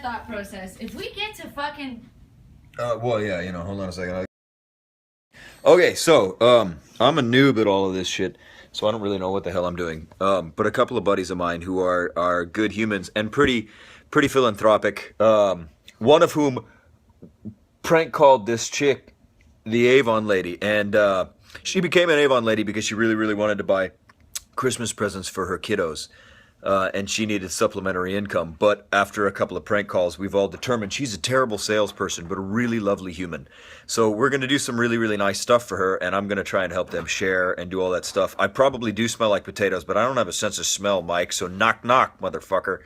thought process. If we get to fucking... Well, yeah, you know, hold on a second. Okay, so, I'm a noob at all of this shit, so I don't really know what the hell I'm doing. But a couple of buddies of mine who are good humans and pretty philanthropic, one of whom prank called this chick the Avon lady, and she became an Avon lady because she really wanted to buy Christmas presents for her kiddos. And she needed supplementary income. But after a couple of prank calls, we've all determined she's a terrible salesperson, but a really lovely human. So we're going to do some really nice stuff for her, and I'm going to try and help them share and do all that stuff. I probably do smell like potatoes, but I don't have a sense of smell, Mike, so knock, motherfucker.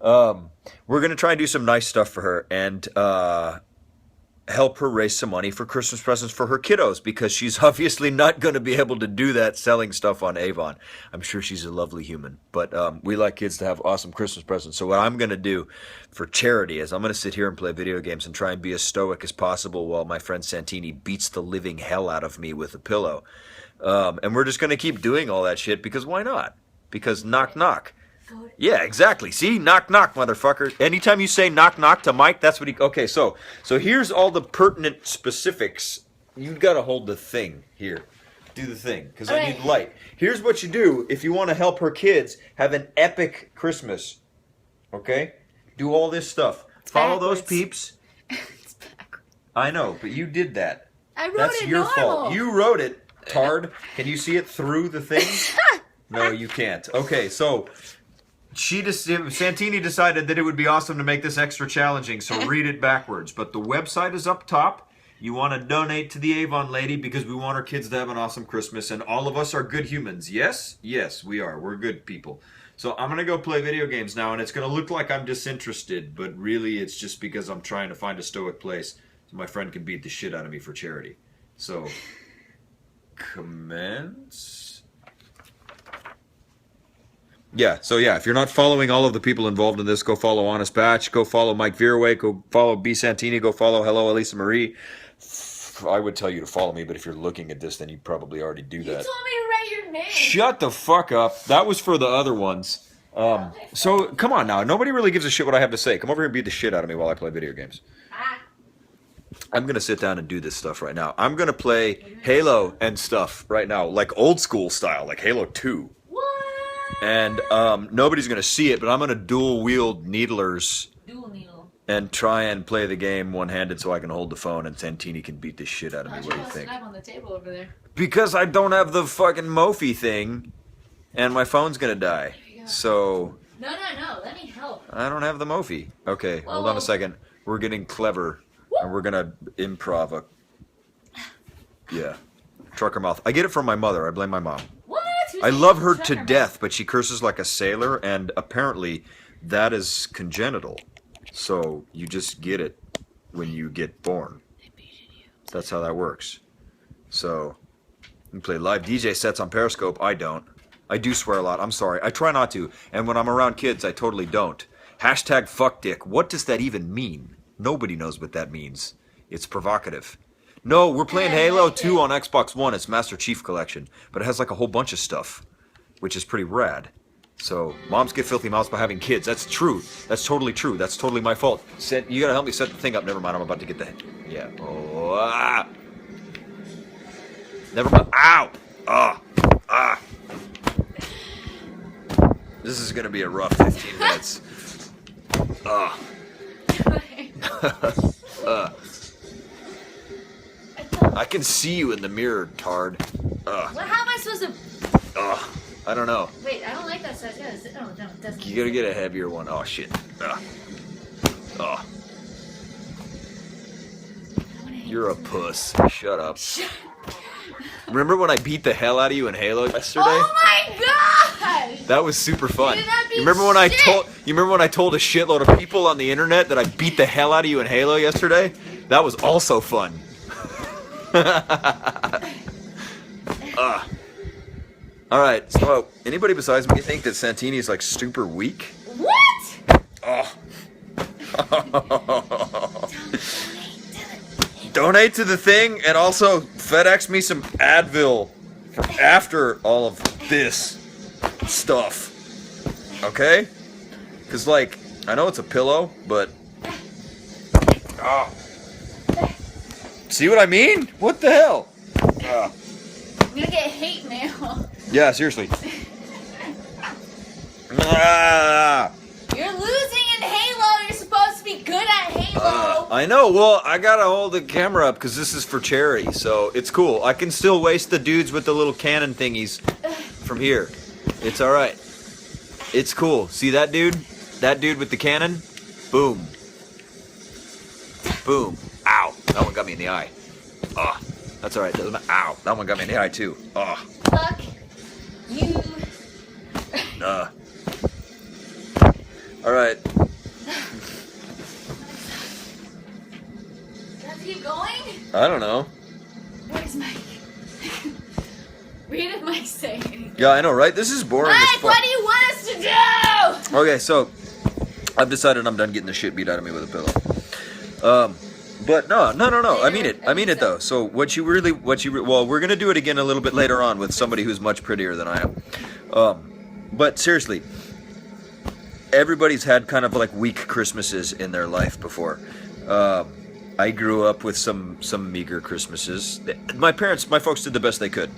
We're going to try and do some nice stuff for her and help her raise some money for Christmas presents for her kiddos, because she's obviously not going to be able to do that selling stuff on Avon. I'm sure she's a lovely human, but we like kids to have awesome Christmas presents. So what I'm going to do for charity is I'm going to sit here and play video games and try and be as stoic as possible while my friend Santini beats the living hell out of me with a pillow. And we're just going to keep doing all that shit because why not? Because knock. Yeah, exactly. See? Knock, motherfucker. Anytime you say knock to Mike, that's what he... Okay, so here's all the pertinent specifics. You've got to hold the thing here. Do the thing, because I need light. Here's what you do if you want to help her kids have an epic Christmas. Okay? Do all this stuff. Follow those peeps. It's backwards. I know, but you did that. I wrote That's it your normal. fault. You wrote it, tard. Can you see it through the thing? No, you can't. Okay, so... Santini decided that it would be awesome to make this extra challenging, so read it backwards. But the website is up top. You want to donate to the Avon lady because we want our kids to have an awesome Christmas, and all of us are good humans. Yes? Yes, we are. We're good people. So I'm going to go play video games now, and it's going to look like I'm disinterested, but really it's just because I'm trying to find a stoic place so my friend can beat the shit out of me for charity. So, commence... Yeah, so yeah, if you're not following all of the people involved in this, go follow Honest Batch, go follow Mike Veerway, go follow B. Santini, go follow Hello Elisa Marie. I would tell you to follow me, but if you're looking at this, then you probably already do that. You told me to write your name. Shut the fuck up. That was for the other ones. So, come on now. Nobody really gives a shit what I have to say. Come over here and beat the shit out of me while I play video games. I'm going to sit down and do this stuff right now. I'm going to play Halo and stuff right now, like old school style, like Halo 2. And nobody's going to see it, but I'm going to dual wield needlers and try and play the game one-handed so I can hold the phone and Santini can beat the shit out of me. What do you think? On the table over there. Because I don't have the fucking Mophie thing and my phone's going to die. So... No, let me help. I don't have the Mophie. Okay, hold on a second. We're getting clever and we're going to improv a... Yeah. Trucker mouth. I get it from my mother. I blame my mom. I love her to death, but she curses like a sailor, and apparently that is congenital. So you just get it when you get born. That's how that works. So you play live DJ sets on Periscope. I don't. I do swear a lot. I'm sorry. I try not to. And when I'm around kids, I totally don't. Hashtag fuckdick. What does that even mean? Nobody knows what that means. It's provocative. No, we're playing Halo 2 on Xbox One. It's Master Chief Collection. But it has like a whole bunch of stuff, which is pretty rad. So, moms get filthy mouths by having kids. That's true. That's totally true. That's totally my fault. You gotta help me set the thing up. Never mind, I'm about to get the... Yeah. Oh, ah. Never mind. Ow! Ah! This is gonna be a rough 15 minutes. I can see you in the mirror, tard. Well, how am I supposed to... I don't know. Wait, I don't like that size. No, it doesn't. You gotta get a heavier one. Oh, shit. You're a puss. Shut up. Remember when I beat the hell out of you in Halo yesterday? Oh my gosh! That was super fun. You remember when I told a shitload of people on the internet that I beat the hell out of you in Halo yesterday? That was also fun. Alright, so anybody besides me think that Santini is like super weak? What? Donate to the thing and also FedEx me some Advil for after all of this stuff. Okay? Because, like, I know it's a pillow, but Oh. See what I mean? What the hell? I'm gonna get hate mail. Yeah, seriously. Ah. You're losing in Halo. You're supposed to be good at Halo. I know. Well, I gotta hold the camera up because this is for charity, so it's cool. I can still waste the dudes with the little cannon thingies from here. It's all right. It's cool. See that dude? That dude with the cannon? Boom. Boom. Ow. That one got me in the eye. Ugh. That's all right. Ow. That one got me in the eye too. Ugh. Fuck you. All right. Let's keep going. I don't know. Where's Mike? Where did Mike say anything? Yeah, I know, right? This is boring as Mike, fuck. what do you want us to do? Okay, so I've decided I'm done getting the shit beat out of me with a pillow. But no. I mean it though. So well, we're gonna do it again a little bit later on with somebody who's much prettier than I am. But seriously, everybody's had kind of like weak Christmases in their life before. I grew up with some meager Christmases. My folks did the best they could.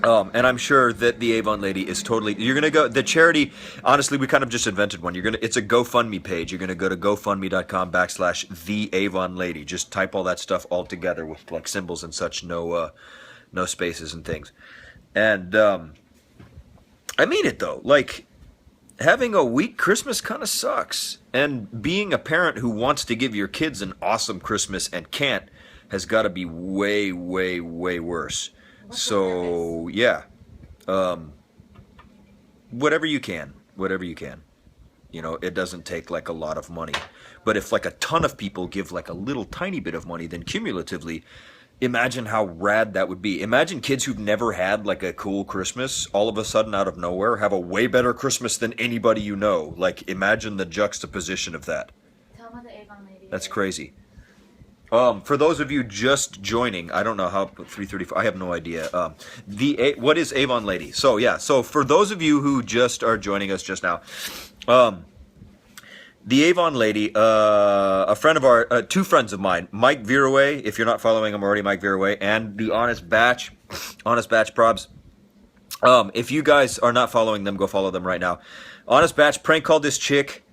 And I'm sure that the Avon Lady is totally. You're gonna go the charity. Honestly, we kind of just invented one. It's a GoFundMe page. You're gonna go to GoFundMe.com/the Avon Lady. Just type all that stuff all together with like symbols and such. No spaces and things. And I mean it though. Like having a weak Christmas kind of sucks. And being a parent who wants to give your kids an awesome Christmas and can't has got to be way, way, way worse. So yeah, whatever you can. You know, it doesn't take like a lot of money, but if like a ton of people give like a little tiny bit of money, then cumulatively, imagine how rad that would be. Imagine kids who've never had like a cool Christmas all of a sudden out of nowhere have a way better Christmas than anybody you know. Like imagine the juxtaposition of that. Tell them about the Avon Lady. That's crazy. For those of you just joining, I don't know how 3:34. I have no idea. What is Avon Lady? So yeah. So for those of you who just are joining us just now, the Avon Lady, a friend of our, two friends of mine, Mike Veeraway. If you're not following him already, Mike Veeraway, and the Honest Batch Probs. If you guys are not following them, go follow them right now. Honest Batch prank called this chick.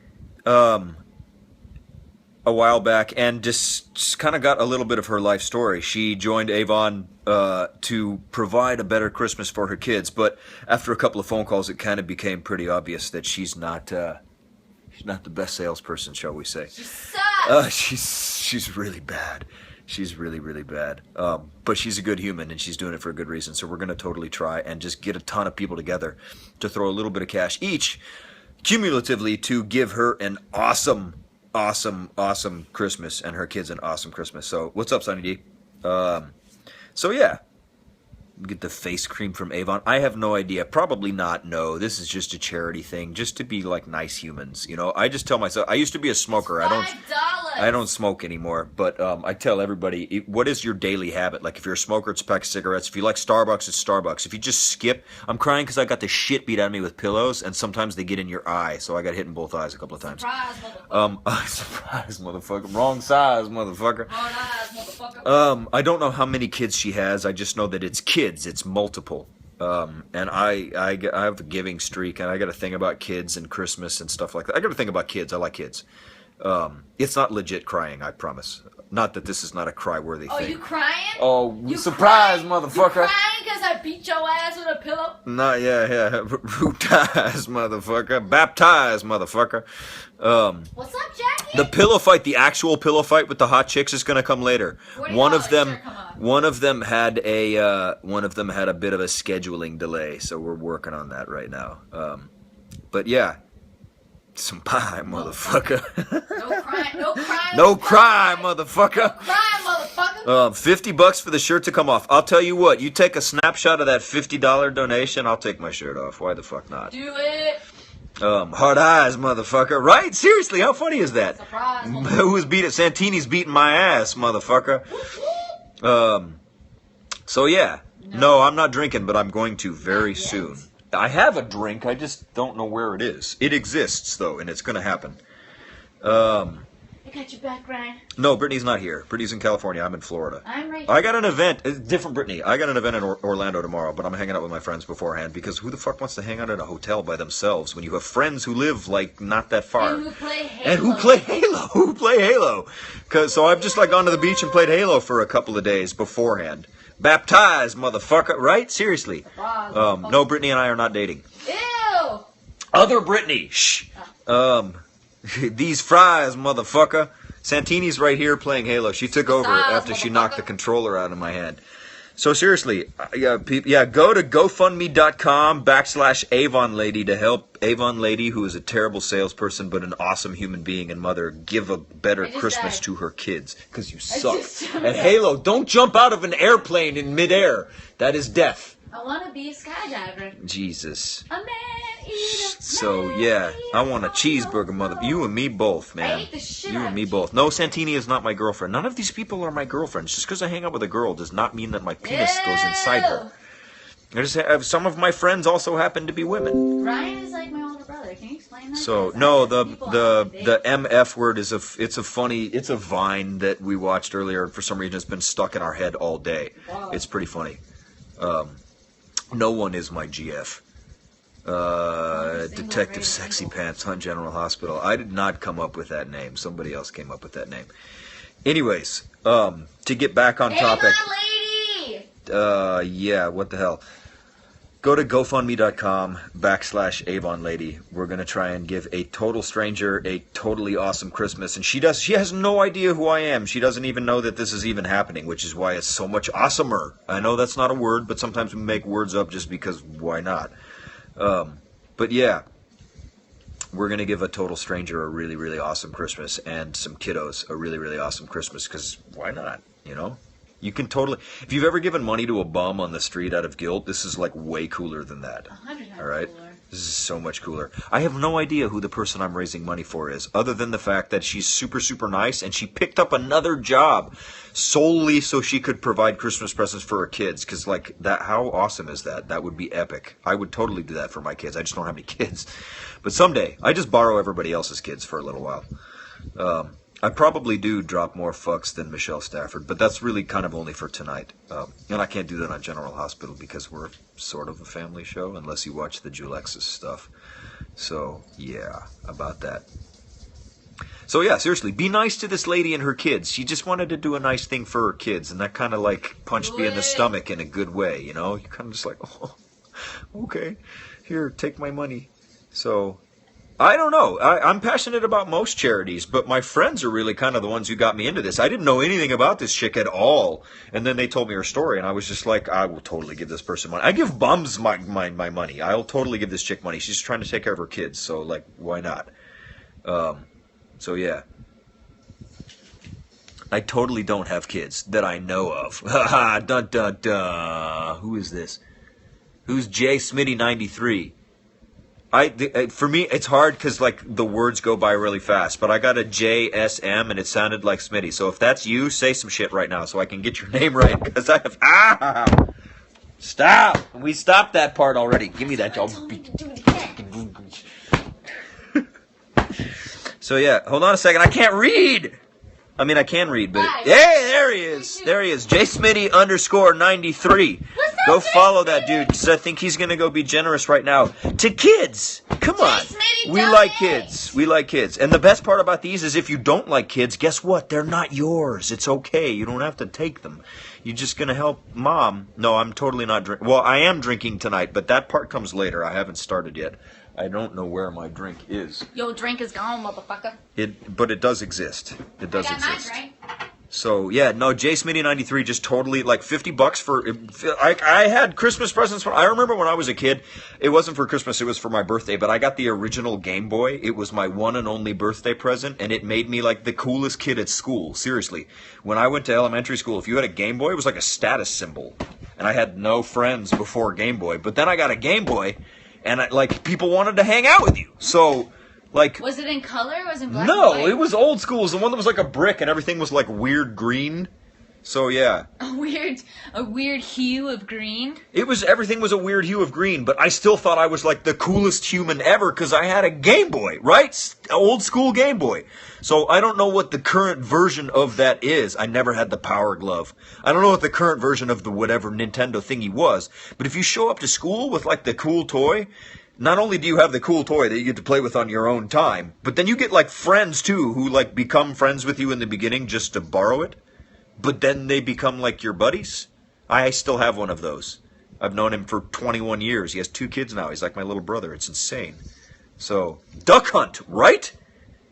A while back and just kind of got a little bit of her life story. She joined Avon to provide a better Christmas for her kids, but after a couple of phone calls, it kind of became pretty obvious that she's not the best salesperson, shall we say? She sucks. She's really bad. She's really, really bad. But she's a good human and she's doing it for a good reason. So we're gonna totally try and just get a ton of people together to throw a little bit of cash each, cumulatively, to give her an awesome Christmas and her kids an awesome Christmas. So what's up, Sonny D? So yeah, get the face cream from Avon. I have no idea. Probably not. No, this is just a charity thing, just to be like nice humans. You know, I just tell myself I used to be a smoker. I don't smoke anymore, but I tell everybody, what is your daily habit? Like if you're a smoker, it's a pack of cigarettes. If you like Starbucks, it's Starbucks. If you just skip, I'm crying because I got the shit beat out of me with pillows, and sometimes they get in your eye, so I got hit in both eyes a couple of times. Surprise, motherfucker. Surprise, motherfucker. Wrong size, motherfucker. Wrong eyes, motherfucker. I don't know how many kids she has. I just know that it's kids. It's multiple. And I have a giving streak, and I got to think about kids and Christmas and stuff like that. I got to think about kids. I like kids. It's not legit crying, I promise. Not that this is not a cry-worthy thing. Oh, you crying? Oh, you surprise, crying? motherfucker. You crying because I beat your ass with a pillow? Nah, yeah. Baptized, motherfucker. Baptized, motherfucker. What's up, Jackie? The pillow fight, the actual pillow fight with the hot chicks is going to come later. One of them had a bit of a scheduling delay, so we're working on that right now. But yeah. Some pie, motherfucker. No cry, motherfucker. $50 for the shirt to come off. I'll tell you what, you take a snapshot of that $50 donation, I'll take my shirt off. Why the fuck not? Do it. Hard eyes, motherfucker. Right? Seriously, how funny is that? Surprise. Who's beating? Santini's beating my ass, motherfucker. So yeah. No, I'm not drinking, but I'm going to very soon. I have a drink, I just don't know where it is. It exists, though, and it's going to happen. It got your back, Ryan. No, Brittany's not here. Brittany's in California. I'm in Florida. I'm right I got an event, different Brittany. I got an event in Orlando tomorrow, but I'm hanging out with my friends beforehand because who the fuck wants to hang out at a hotel by themselves when you have friends who live like not that far And who play Halo. and who play Halo? So I've just like gone to the beach and played Halo for a couple of days beforehand. Baptized, motherfucker, right? Seriously. No, Brittany and I are not dating. Ew. Other Brittany, shh. These fries, motherfucker. Santini's right here playing Halo. She took over after she knocked the controller out of my hand. So seriously, go to gofundme.com/avonlady to help avonlady, who is a terrible salesperson but an awesome human being and mother, give a better Christmas to her kids. Because you suck. And Halo, don't jump out of an airplane in midair. That is death. I want to be a skydiver. Jesus. A man-eater. So yeah, I want a cheeseburger, mother. You and me both, man. I ate the shit You out and of me both. No, Santini is not my girlfriend. None of these people are my girlfriends. Just because I hang out with a girl does not mean that my penis goes inside her. I just have, some of my friends also happen to be women. Ryan is like my older brother. Can you explain that? So no, the MF word is it's a vine that we watched earlier, and for some reason it's been stuck in our head all day. Wow. It's pretty funny. No one is my GF. Detective Sexy Pants on General Hospital. I did not come up with that name. Somebody else came up with that name. Anyways, to get back on topic. Lady! Yeah, what the hell? Go to gofundme.com/avonlady. We're going to try and give a total stranger a totally awesome Christmas. And she has no idea who I am. She doesn't even know that this is even happening, which is why it's so much awesomer. I know that's not a word, but sometimes we make words up just because why not? But yeah, we're going to give a total stranger a really, really awesome Christmas and some kiddos a really, really awesome Christmas because why not, you know? You can totally... If you've ever given money to a bum on the street out of guilt, this is like way cooler than that. 100 All right? cooler. This is so much cooler. I have no idea who the person I'm raising money for is, other than the fact that she's super, super nice and she picked up another job solely so she could provide Christmas presents for her kids. Because, like, that, how awesome is that? That would be epic. I would totally do that for my kids. I just don't have any kids. But someday, I just borrow everybody else's kids for a little while. I probably do drop more fucks than Michelle Stafford, but that's really kind of only for tonight. And I can't do that on General Hospital because we're sort of a family show, unless you watch the Julex's stuff. So, yeah, about that. So, yeah, seriously, be nice to this lady and her kids. She just wanted to do a nice thing for her kids, and that kind of, like, punched me in the stomach in a good way, you know? You're kind of just like, oh, okay, here, take my money. So... I don't know. I'm passionate about most charities, but my friends are really kind of the ones who got me into this. I didn't know anything about this chick at all. And then they told me her story, and I was just like, I will totally give this person money. I give bums my money. I'll totally give this chick money. She's trying to take care of her kids, so, like, why not? So, yeah. I totally don't have kids that I know of. Ha dun dun dun. Who is this? Who's J Smitty 93? For me, it's hard because, like, the words go by really fast. But I got a JSM, and it sounded like Smitty. So if that's you, say some shit right now so I can get your name right. Because I have... Stop! We stopped that part already. Give me that. So, yeah. Hold on a second. I can't read! I mean, I can read, but... Hey, there he is. There he is. JSmitty_93. Go follow that dude, because I think he's going to go be generous right now. To kids! Come on. We like kids. We like kids. And the best part about these is if you don't like kids, guess what? They're not yours. It's okay. You don't have to take them. You're just going to help Mom. No, I'm totally not drinking. Well, I am drinking tonight, but that part comes later. I haven't started yet. I don't know where my drink is. Your drink is gone, motherfucker. But it does exist. It does exist. My drink. So, yeah, no, JSmitty93 just totally, like, $50 for... I had Christmas presents. I remember when I was a kid, it wasn't for Christmas, it was for my birthday, but I got the original Game Boy. It was my one and only birthday present, and it made me, like, the coolest kid at school. Seriously. When I went to elementary school, if you had a Game Boy, it was like a status symbol. And I had no friends before Game Boy. But then I got a Game Boy, and, people wanted to hang out with you. So... Like, was it in color or was it in black No, and white? it was old school. It was the one that was like a brick and everything was like weird green. So yeah. A weird hue of green. Everything was a weird hue of green, but I still thought I was like the coolest human ever because I had a Game Boy, right? Old school Game Boy. So I don't know what the current version of that is. I never had the Power Glove. I don't know what the current version of the whatever Nintendo thingy was. But if you show up to school with like the cool toy, not only do you have the cool toy that you get to play with on your own time, but then you get like friends too who like become friends with you in the beginning just to borrow it. But then they become like your buddies. I still have one of those. I've known him for 21 years. He has 2 kids now. He's like my little brother. It's insane. So, Duck Hunt, right?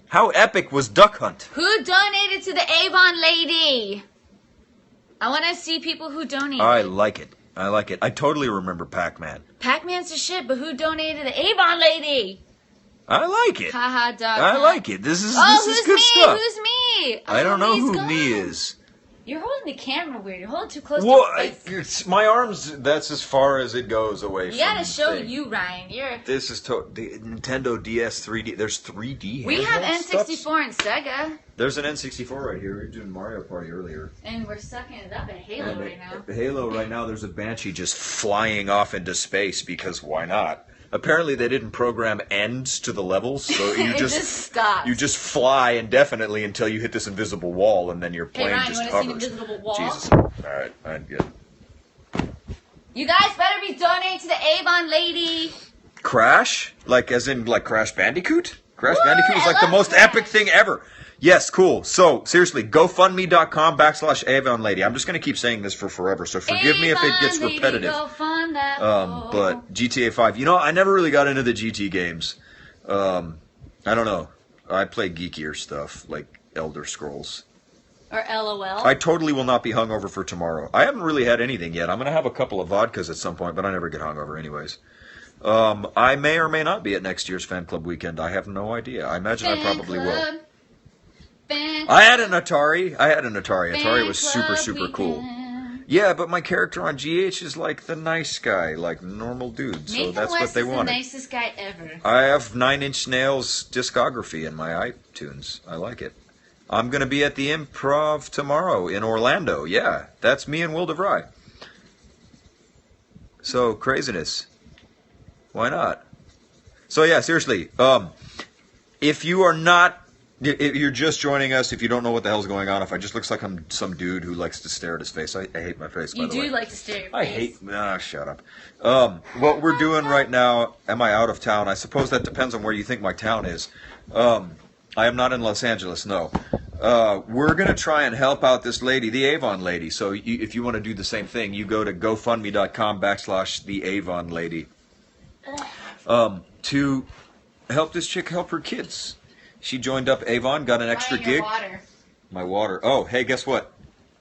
How epic was Duck Hunt? Who donated to the Avon Lady? I want to see people who donated. I like it. I like it. I totally remember Pac-Man. Pac-Man's the shit, but who donated to the Avon Lady? I like it. Haha, Duck I Hunt. like it. This is who's good me? stuff. Who's me? I don't know who gone. me is. You're holding the camera weird. You're holding too close Well, to your face. my arms, that's as far as it goes away from You gotta show the thing. you, Ryan. This is the Nintendo DS 3D. There's 3D. We have handheld stuff? N64 and Sega. There's an N64 right here. We were doing Mario Party earlier. And we're sucking it up at Halo right now. Halo right now, there's a Banshee just flying off into space because why not? Apparently they didn't program ends to the levels, so you It just stops. You just fly indefinitely until you hit this invisible wall, and then your plane Ryan, just you wanna hovers. see the invisible wall? Jesus. All right, I'm good. You guys better be donating to the Avon Lady. Crash? Like as in like Crash Bandicoot? Crash Woo, Bandicoot is I like the love most Crash. epic thing ever. Yes, cool. So, seriously, GoFundMe.com/avonlady. I'm just going to keep saying this for forever, so forgive me if it gets Avon Lady, repetitive. go fund that But GTA 5, you know, I never really got into the GT games. I don't know. I play geekier stuff, like Elder Scrolls. Or LOL. I totally will not be hungover for tomorrow. I haven't really had anything yet. I'm going to have a couple of vodkas at some point, but I never get hungover anyways. I may or may not be at next year's fan club weekend. I have no idea. I imagine I probably will. I had an Atari. Atari was super, super cool. Yeah, but my character on GH is like the nice guy, like normal dude. So Nathan that's West what they is wanted. the nicest guy ever. I have 9 Inch Nails discography in my iTunes. I like it. I'm going to be at the Improv tomorrow in Orlando. Yeah, that's me and Will DeVry. So, craziness. Why not? So, yeah, seriously. If you're just joining us, if you don't know what the hell's going on, if I just looks like I'm some dude who likes to stare at his face. I hate my face, by the way. You do like to stare at your I face. hate... shut up. What we're doing right now, am I out of town? I suppose that depends on where you think my town is. I am not in Los Angeles, no. We're going to try and help out this lady, the Avon Lady. So if you want to do the same thing, you go to GoFundMe.com/the Avon Lady to help this chick help her kids. She joined up Avon, got an extra Ryan, your gig. water. My water. Oh, hey, guess what?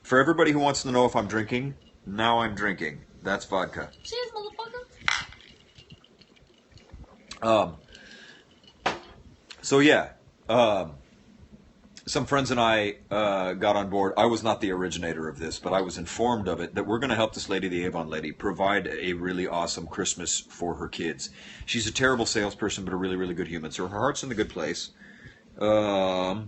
For everybody who wants to know if I'm drinking, now I'm drinking. That's vodka. Cheers, motherfucker. So yeah, some friends and I got on board. I was not the originator of this, but I was informed of it, that we're going to help this lady, the Avon Lady, provide a really awesome Christmas for her kids. She's a terrible salesperson, but a really, really good human. So her heart's in the good place. So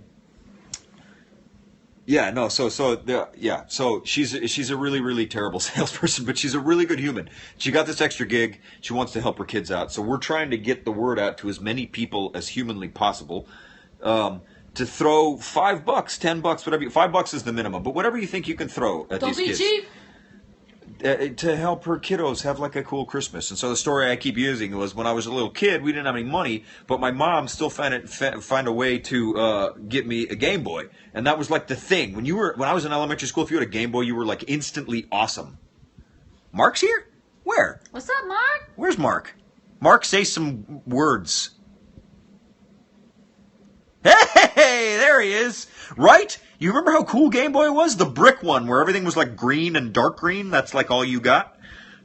she's a really, really terrible salesperson, but she's a really good human. She got this extra gig. She wants to help her kids out. So we're trying to get the word out to as many people as humanly possible. To throw $5, $10, whatever. $5 is the minimum, but whatever you think you can throw at these kids. Don't be cheap. To help her kiddos have like a cool Christmas. And so the story I keep using was when I was a little kid, we didn't have any money, but my mom still find a way to get me a Game Boy, and that was like the thing. When I was in elementary school, if you had a Game Boy, you were like instantly awesome. Mark's here? Where? What's up, Mark? Where's Mark? Mark, say some words. Hey, there he is. Right? You remember how cool Game Boy was? The brick one where everything was like green and dark green. That's like all you got.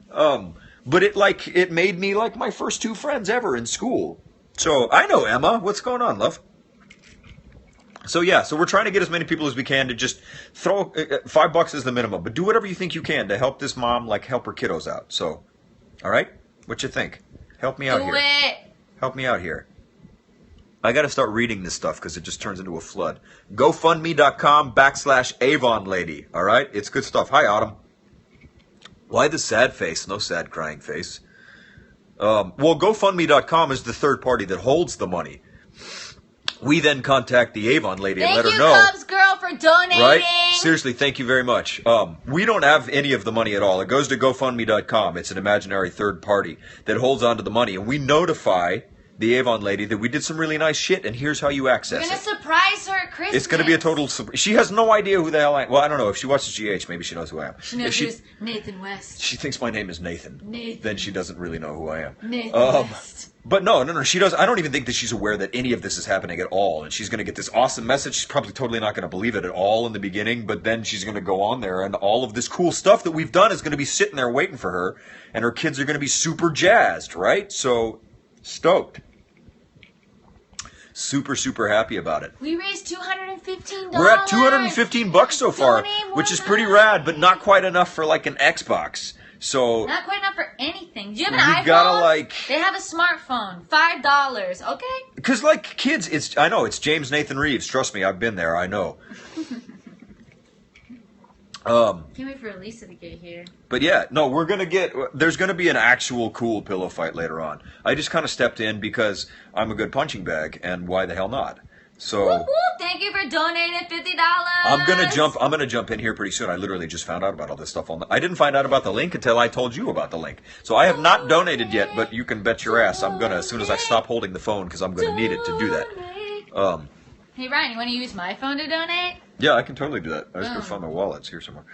But it made me like my first 2 friends ever in school. So I know Emma. What's going on, love? So yeah, so we're trying to get as many people as we can to just throw $5 is the minimum, but do whatever you think you can to help this mom help her kiddos out. So, all right, what you think? Help me out here. Do it. Help me out here. I got to start reading this stuff because it just turns into a flood. Gofundme.com/avonlady. All right? It's good stuff. Hi, Autumn. Why the sad face? No sad crying face. Well, GoFundMe.com is the third party that holds the money. We then contact the Avon lady and let her know. Thank you, Cubs Girl, for donating. Right? Seriously, thank you very much. We don't have any of the money at all. It goes to GoFundMe.com. It's an imaginary third party that holds on to the money. And we notify the Avon lady that we did some really nice shit, and here's how you access We're going it. to surprise her at Christmas. It's going to be a total surprise. She has no idea who the hell I am. Well, I don't know. If she watches GH, maybe she knows who I am. She knows who's Nathan West. She thinks my name is Nathan. Nathan. Then she doesn't really know who I am. Nathan West. But no, she does. I don't even think that she's aware that any of this is happening at all. And she's going to get this awesome message. She's probably totally not going to believe it at all in the beginning. But then she's going to go on there, and all of this cool stuff that we've done is going to be sitting there waiting for her. And her kids are going to be super jazzed, right? So, stoked. Super, super happy about it. We raised $215. We're at $215 so far, Donate which is more pretty money. rad, but not quite enough for like an Xbox. So Not quite enough for anything. Do you have an You iPhone? gotta, like- They have a smartphone. $5. Okay. because like kids, I know it's James Nathan Reeves. Trust me, I've been there. I know. Can't wait for Elisa to get here. But yeah, no, there's gonna be an actual cool pillow fight later on. I just kind of stepped in because I'm a good punching bag, and why the hell not? So Woo woo! Thank you for donating $50. I'm gonna jump in here pretty soon. I literally just found out about all this stuff I didn't find out about the link until I told you about the link. So I have not donated yet, but you can bet your ass I'm gonna as soon as I stop holding the phone because I'm gonna need it to do that. Hey Ryan, you want to use my phone to donate? Yeah, I can totally do that. I just gotta find my wallet. It's here somewhere.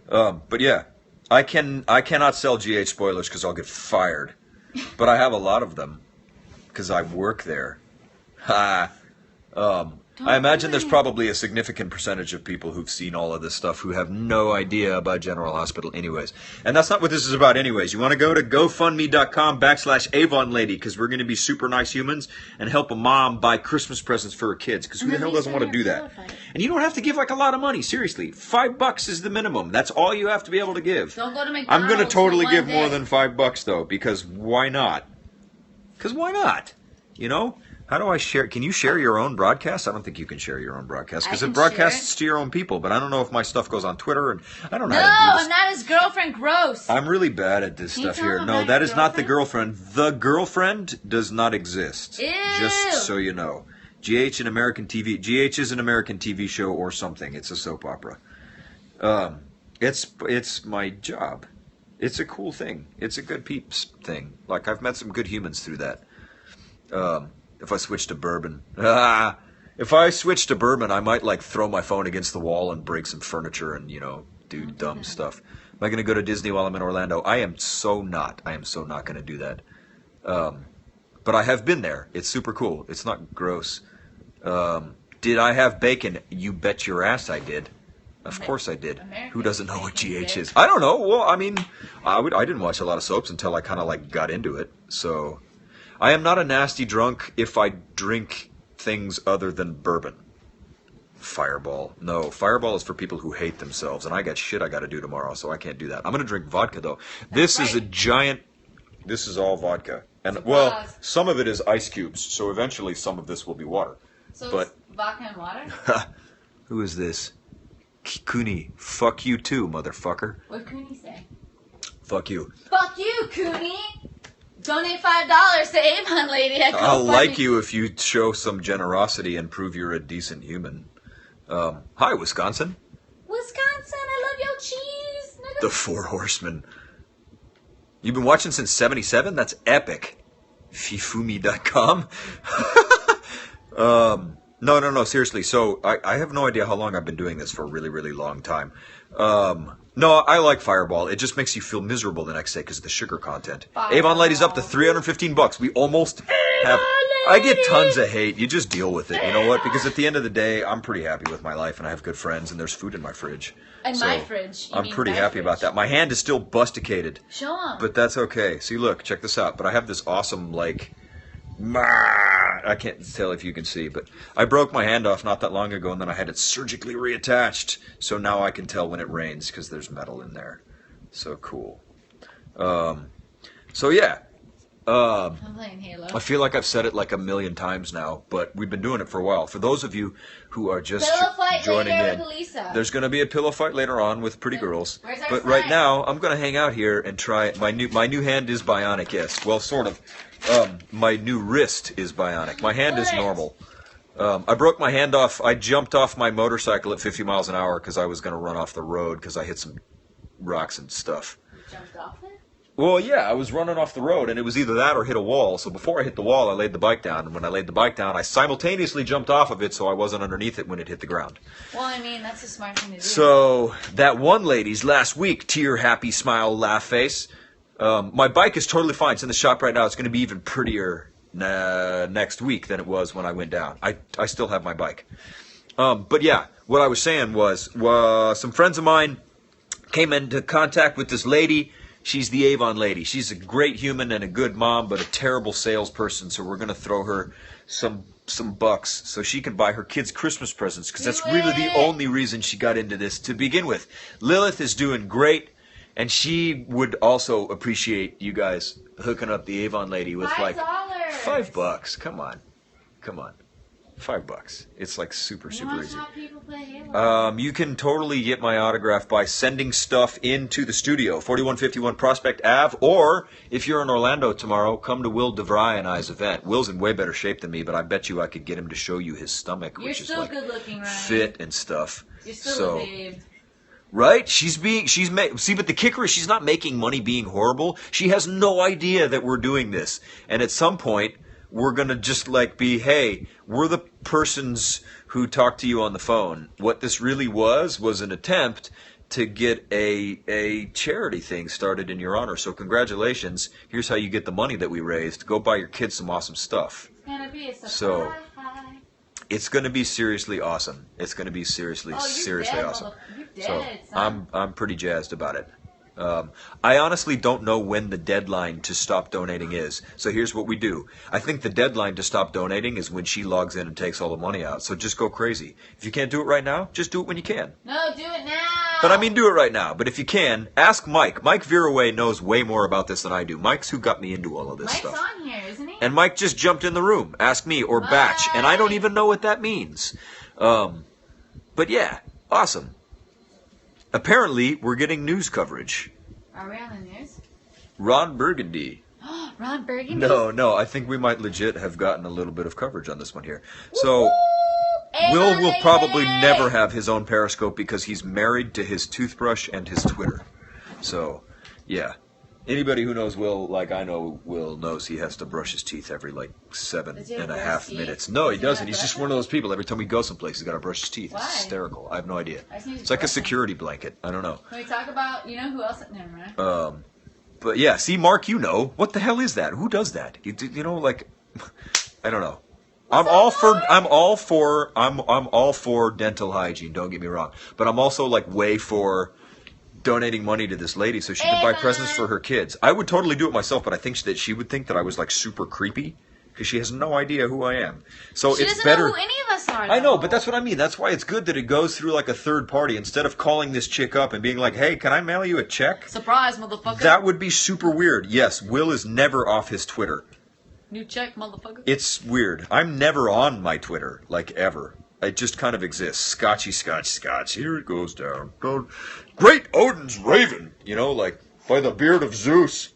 But yeah, I cannot sell GH spoilers because I'll get fired. But I have a lot of them because I work there. Ha. I imagine there's probably a significant percentage of people who've seen all of this stuff who have no idea about General Hospital anyways. And that's not what this is about anyways. You want to go to GoFundMe.com/avonlady because we're going to be super nice humans and help a mom buy Christmas presents for her kids because who the hell doesn't want to do that? And you don't have to give like a lot of money. Seriously, $5 is the minimum. That's all you have to be able to give. Don't go to McDonald's. I'm going to totally for one give more day. than $5 though because why not? Because why not? You know? How do I share? Can you share your own broadcast? I don't think you can share your own broadcast because I it can broadcasts to your own people. But I don't know if my stuff goes on Twitter, and I don't know No, how to do this. I'm not his girlfriend. Gross. I'm really bad at this Can you stuff tell here. him No, I'm that not is your not the girlfriend. The girlfriend does not exist. Ew. Just so you know, GH an American TV. GH is an American TV show or something. It's a soap opera. It's my job. It's a cool thing. It's a good peeps thing. Like I've met some good humans through that. If I switch to bourbon. If I switch to bourbon, I might like throw my phone against the wall and break some furniture and, do dumb stuff. Am I going to go to Disney while I'm in Orlando? I am so not. I am so not going to do that. But I have been there. It's super cool. It's not gross. Did I have bacon? You bet your ass I did. Of course I did. Who doesn't know what GH is? I don't know. Well, I mean, I didn't watch a lot of soaps until I kind of like got into it. So I am not a nasty drunk if I drink things other than bourbon. Fireball. No, Fireball is for people who hate themselves, and I got shit I got to do tomorrow, so I can't do that. I'm going to drink vodka, though. This is a giant... This is all vodka. And, well, some of it is ice cubes, so eventually some of this will be water. So But it's vodka and water? who is this? Kuni. Fuck you too, motherfucker. What did Cooney say? Fuck you. Fuck you, Cooney! Donate $5 to Avon Lady at I'll GoFundMe. like you if you show some generosity and prove you're a decent human. Hi, Wisconsin. Wisconsin, I love your cheese. Nigga. The Four Horsemen. You've been watching since 77? That's epic. Fifumi.com. No, seriously. So, I have no idea how long I've been doing this for a really, really long time. No, I like Fireball. It just makes you feel miserable the next day because of the sugar content. Avon Lady's up to $315. We almost have... I get tons of hate. You just deal with it. You know what? Because at the end of the day, I'm pretty happy with my life, and I have good friends, and there's food in my fridge. And my fridge. I'm pretty happy about that. My hand is still busticated. Show 'em. But that's okay. See, look, check this out. But I have this awesome, like... I can't tell if you can see, but I broke my hand off not that long ago, and then I had it surgically reattached. So now I can tell when it rains because there's metal in there. So cool. So yeah. I'm playing Halo. I feel like I've said it like a million times now, but we've been doing it for a while. For those of you who are just Pillow fight joining later in, with Elisa. there's going to be a pillow fight later on with pretty girls. Where's our But right sign? now, I'm going to hang out here and try. My new hand is bionic, yes. Well, sort of. My new wrist is bionic. My hand is normal. I broke my hand off. I jumped off my motorcycle at 50 miles an hour because I was going to run off the road because I hit some rocks and stuff. You jumped off it? Well, yeah, I was running off the road, and it was either that or hit a wall. So before I hit the wall, I laid the bike down. And when I laid the bike down, I simultaneously jumped off of it so I wasn't underneath it when it hit the ground. Well, I mean, that's a smart thing to do. So that one lady's last week, tear, happy, smile, laugh face. My bike is totally fine. It's in the shop right now. It's going to be even prettier next week than it was when I went down. I still have my bike. But yeah, what I was saying was some friends of mine came into contact with this lady. She's the Avon lady. She's a great human and a good mom, but a terrible salesperson. So we're going to throw her some bucks so she can buy her kids Christmas presents, because that's really the only reason she got into this to begin with. Lilith is doing great, and she would also appreciate you guys hooking up the Avon lady with $5. like $5. Come on. $5. It's like super easy. How people play Halo. You can totally get my autograph by sending stuff into the studio, 4151 Prospect Ave, or if you're in Orlando tomorrow, come to Will DeVry and I's event. Will's in way better shape than me, but I bet you I could get him to show you his stomach, which is like good looking, Ryan. fit and stuff. You're still a babe. Right? See, but the kicker is she's not making money being horrible. She has no idea that we're doing this. And at some point, we're going to just like be, hey, we're the persons who talked to you on the phone. What this really was an attempt to get a charity thing started in your honor. So congratulations. Here's how you get the money that we raised. Go buy your kids some awesome stuff. It's going to be a surprise. So it's going to be seriously awesome. It's going to be seriously dead, awesome. You're dead, So son. I'm pretty jazzed about it. I honestly don't know when the deadline to stop donating is. So here's what we do. I think the deadline to stop donating is when she logs in and takes all the money out. So just go crazy. If you can't do it right now, just do it when you can. No, do it now. But I mean, do it right now. But if you can, ask Mike. Mike Veeraway knows way more about this than I do. Mike's who got me into all of this Mike's stuff. on here, isn't he? And Mike just jumped in the room. Ask me or Batch. And I don't even know what that means. But yeah, awesome. Apparently, we're getting news coverage. Are we on the news? Ron Burgundy. Ron Burgundy? No, I think we might legit have gotten a little bit of coverage on this one here. So, Avon Will probably lady! never have his own Periscope because he's married to his toothbrush and his Twitter. So, yeah. Anybody who knows Will, like I know Will, knows he has to brush his teeth every like 7.5 minutes. No, he doesn't. He's just one of those people. Every time we go someplace, he's got to brush his teeth. Why? It's hysterical. I have no idea. It's like a security blanket. I don't know. Can we talk about, you know who else? Never mind. But yeah, see, Mark, you know. What the hell is that? Who does that? You know, like, I don't know. I'm all for dental hygiene, don't get me wrong. But I'm also like way for donating money to this lady so she could buy presents for her kids. I would totally do it myself, but I think that she would think that I was like super creepy because she has no idea who I am. So She it's doesn't better. know who any of us are. I know, though. but that's what I mean. That's why it's good that it goes through like a third party instead of calling this chick up and being like, "Hey, can I mail you a check?" Surprise, motherfucker. That would be super weird. Yes, Will is never off his Twitter. New check, motherfucker. It's weird. I'm never on my Twitter, like ever. It just kind of exists. Scotchy, scotch. Here it goes down. Great Odin's raven. You know, like by the beard of Zeus.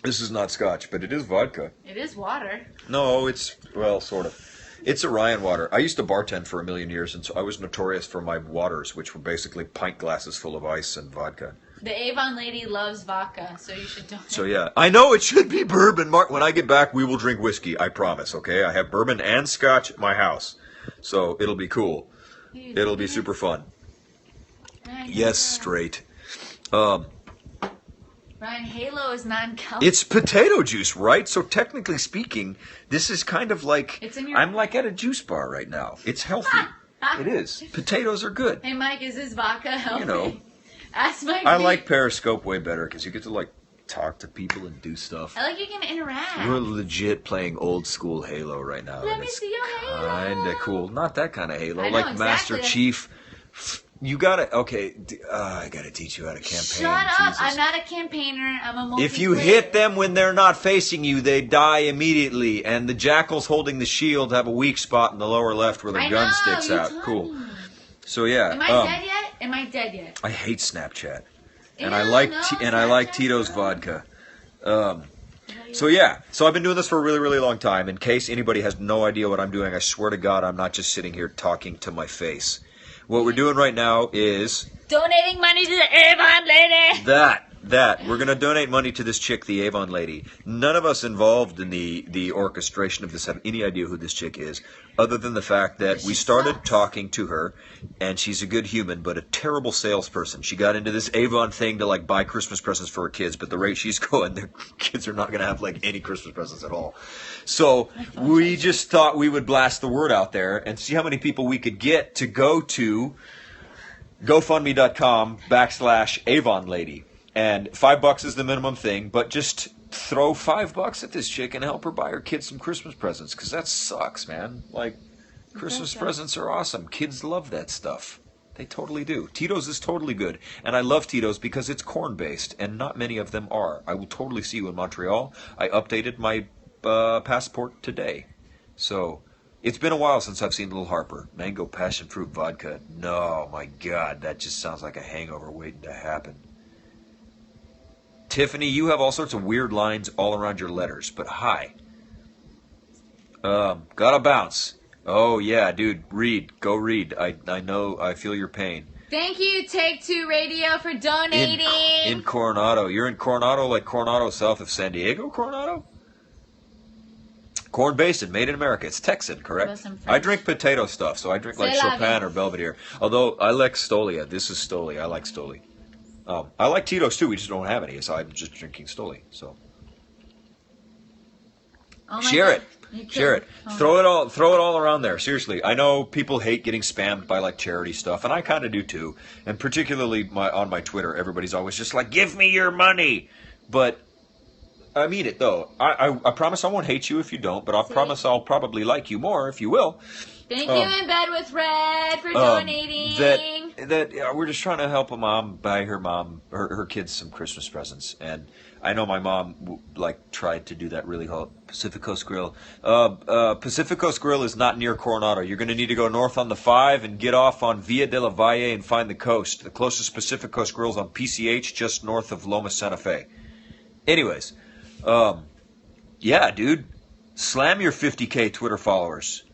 This is not scotch, but it is vodka. It is water. No, it's, well, sort of. It's Orion water. I used to bartend for a million years, and so I was notorious for my waters, which were basically pint glasses full of ice and vodka. The Avon lady loves vodka, so you should donate. So yeah, I know it should be bourbon. Mark, when I get back, we will drink whiskey. I promise. Okay, I have bourbon and scotch at my house, so it'll be cool. It'll be super fun. Yes, straight. Ryan, Halo is non-calcium. It's potato juice, right? So technically speaking, this is kind of like It's in your- I'm like at a juice bar right now. It's healthy. It is. Potatoes are good. Hey, Mike, is this vodka healthy? You know. Ask Mike. I like Periscope way better because you get to like talk to people and do stuff. I like you can interact. We're legit playing old school Halo right now. Let and me it's see your Halo. kinda cool. Not that kind of Halo. I know, Like Master exactly. Chief You gotta, okay, I gotta teach you how to campaign. Shut up! Jesus. I'm not a campaigner. I'm a multiplayer. If you hit them when they're not facing you, they die immediately. And the jackals holding the shield have a weak spot in the lower left where their gun sticks out. Cool. Me. So yeah. Am I dead yet? Am I dead yet? I hate Snapchat, and Ew, I like no, I like Tito's vodka. So yeah, so I've been doing this for a really, really long time. In case anybody has no idea what I'm doing, I swear to God, I'm not just sitting here talking to my face. What we're doing right now is donating money to the Avon lady. That we're gonna donate money to this chick, the Avon lady. None of us involved in the orchestration of this have any idea who this chick is, other than the fact that we started talking to her, and she's a good human, but a terrible salesperson. She got into this Avon thing to like buy Christmas presents for her kids, but the rate she's going, their kids are not gonna have like any Christmas presents at all. So we just thought we would blast the word out there and see how many people we could get to go to Gofundme.com/avonlady. And $5 is the minimum thing, but just throw $5 at this chick and help her buy her kids some Christmas presents, because that sucks, man. Like, Christmas presents are awesome. Kids love that stuff. They totally do. Tito's is totally good, and I love Tito's because it's corn-based, and not many of them are. I will totally see you in Montreal. I updated my passport today. So, it's been a while since I've seen Little Harper. Mango passion fruit vodka. No, my God, that just sounds like a hangover waiting to happen. Tiffany, you have all sorts of weird lines all around your letters, but hi. Gotta bounce. Oh, yeah, dude, read. Go read. I know, I feel your pain. Thank you, Take Two Radio, for donating. In Coronado. You're in Coronado, like Coronado, south of San Diego, Coronado? Corn-based and made in America. It's Texan, correct? I drink potato stuff, so I drink like Chopin or Belvedere. Although, I like Stolia. This is Stoli. I like Stoli. I like Tito's too. We just don't have any, so I'm just drinking Stoli. So share it. Throw it all around there. Seriously, I know people hate getting spammed by like charity stuff, and I kind of do too. And particularly on my Twitter, everybody's always just like, "Give me your money." But I mean it though. I promise I won't hate you if you don't, but I promise I'll probably like you more if you will. Thank you, In Bed with Red, for donating. We're just trying to help a mom buy her kids some Christmas presents, and I know my mom tried to do that really hard. Pacific Coast Grill. Pacific Coast Grill is not near Coronado. You're going to need to go north on the 5 and get off on Via de la Valle and find the coast. The closest Pacific Coast Grill is on PCH, just north of Loma Santa Fe. Anyways, yeah, dude, slam your 50K Twitter followers.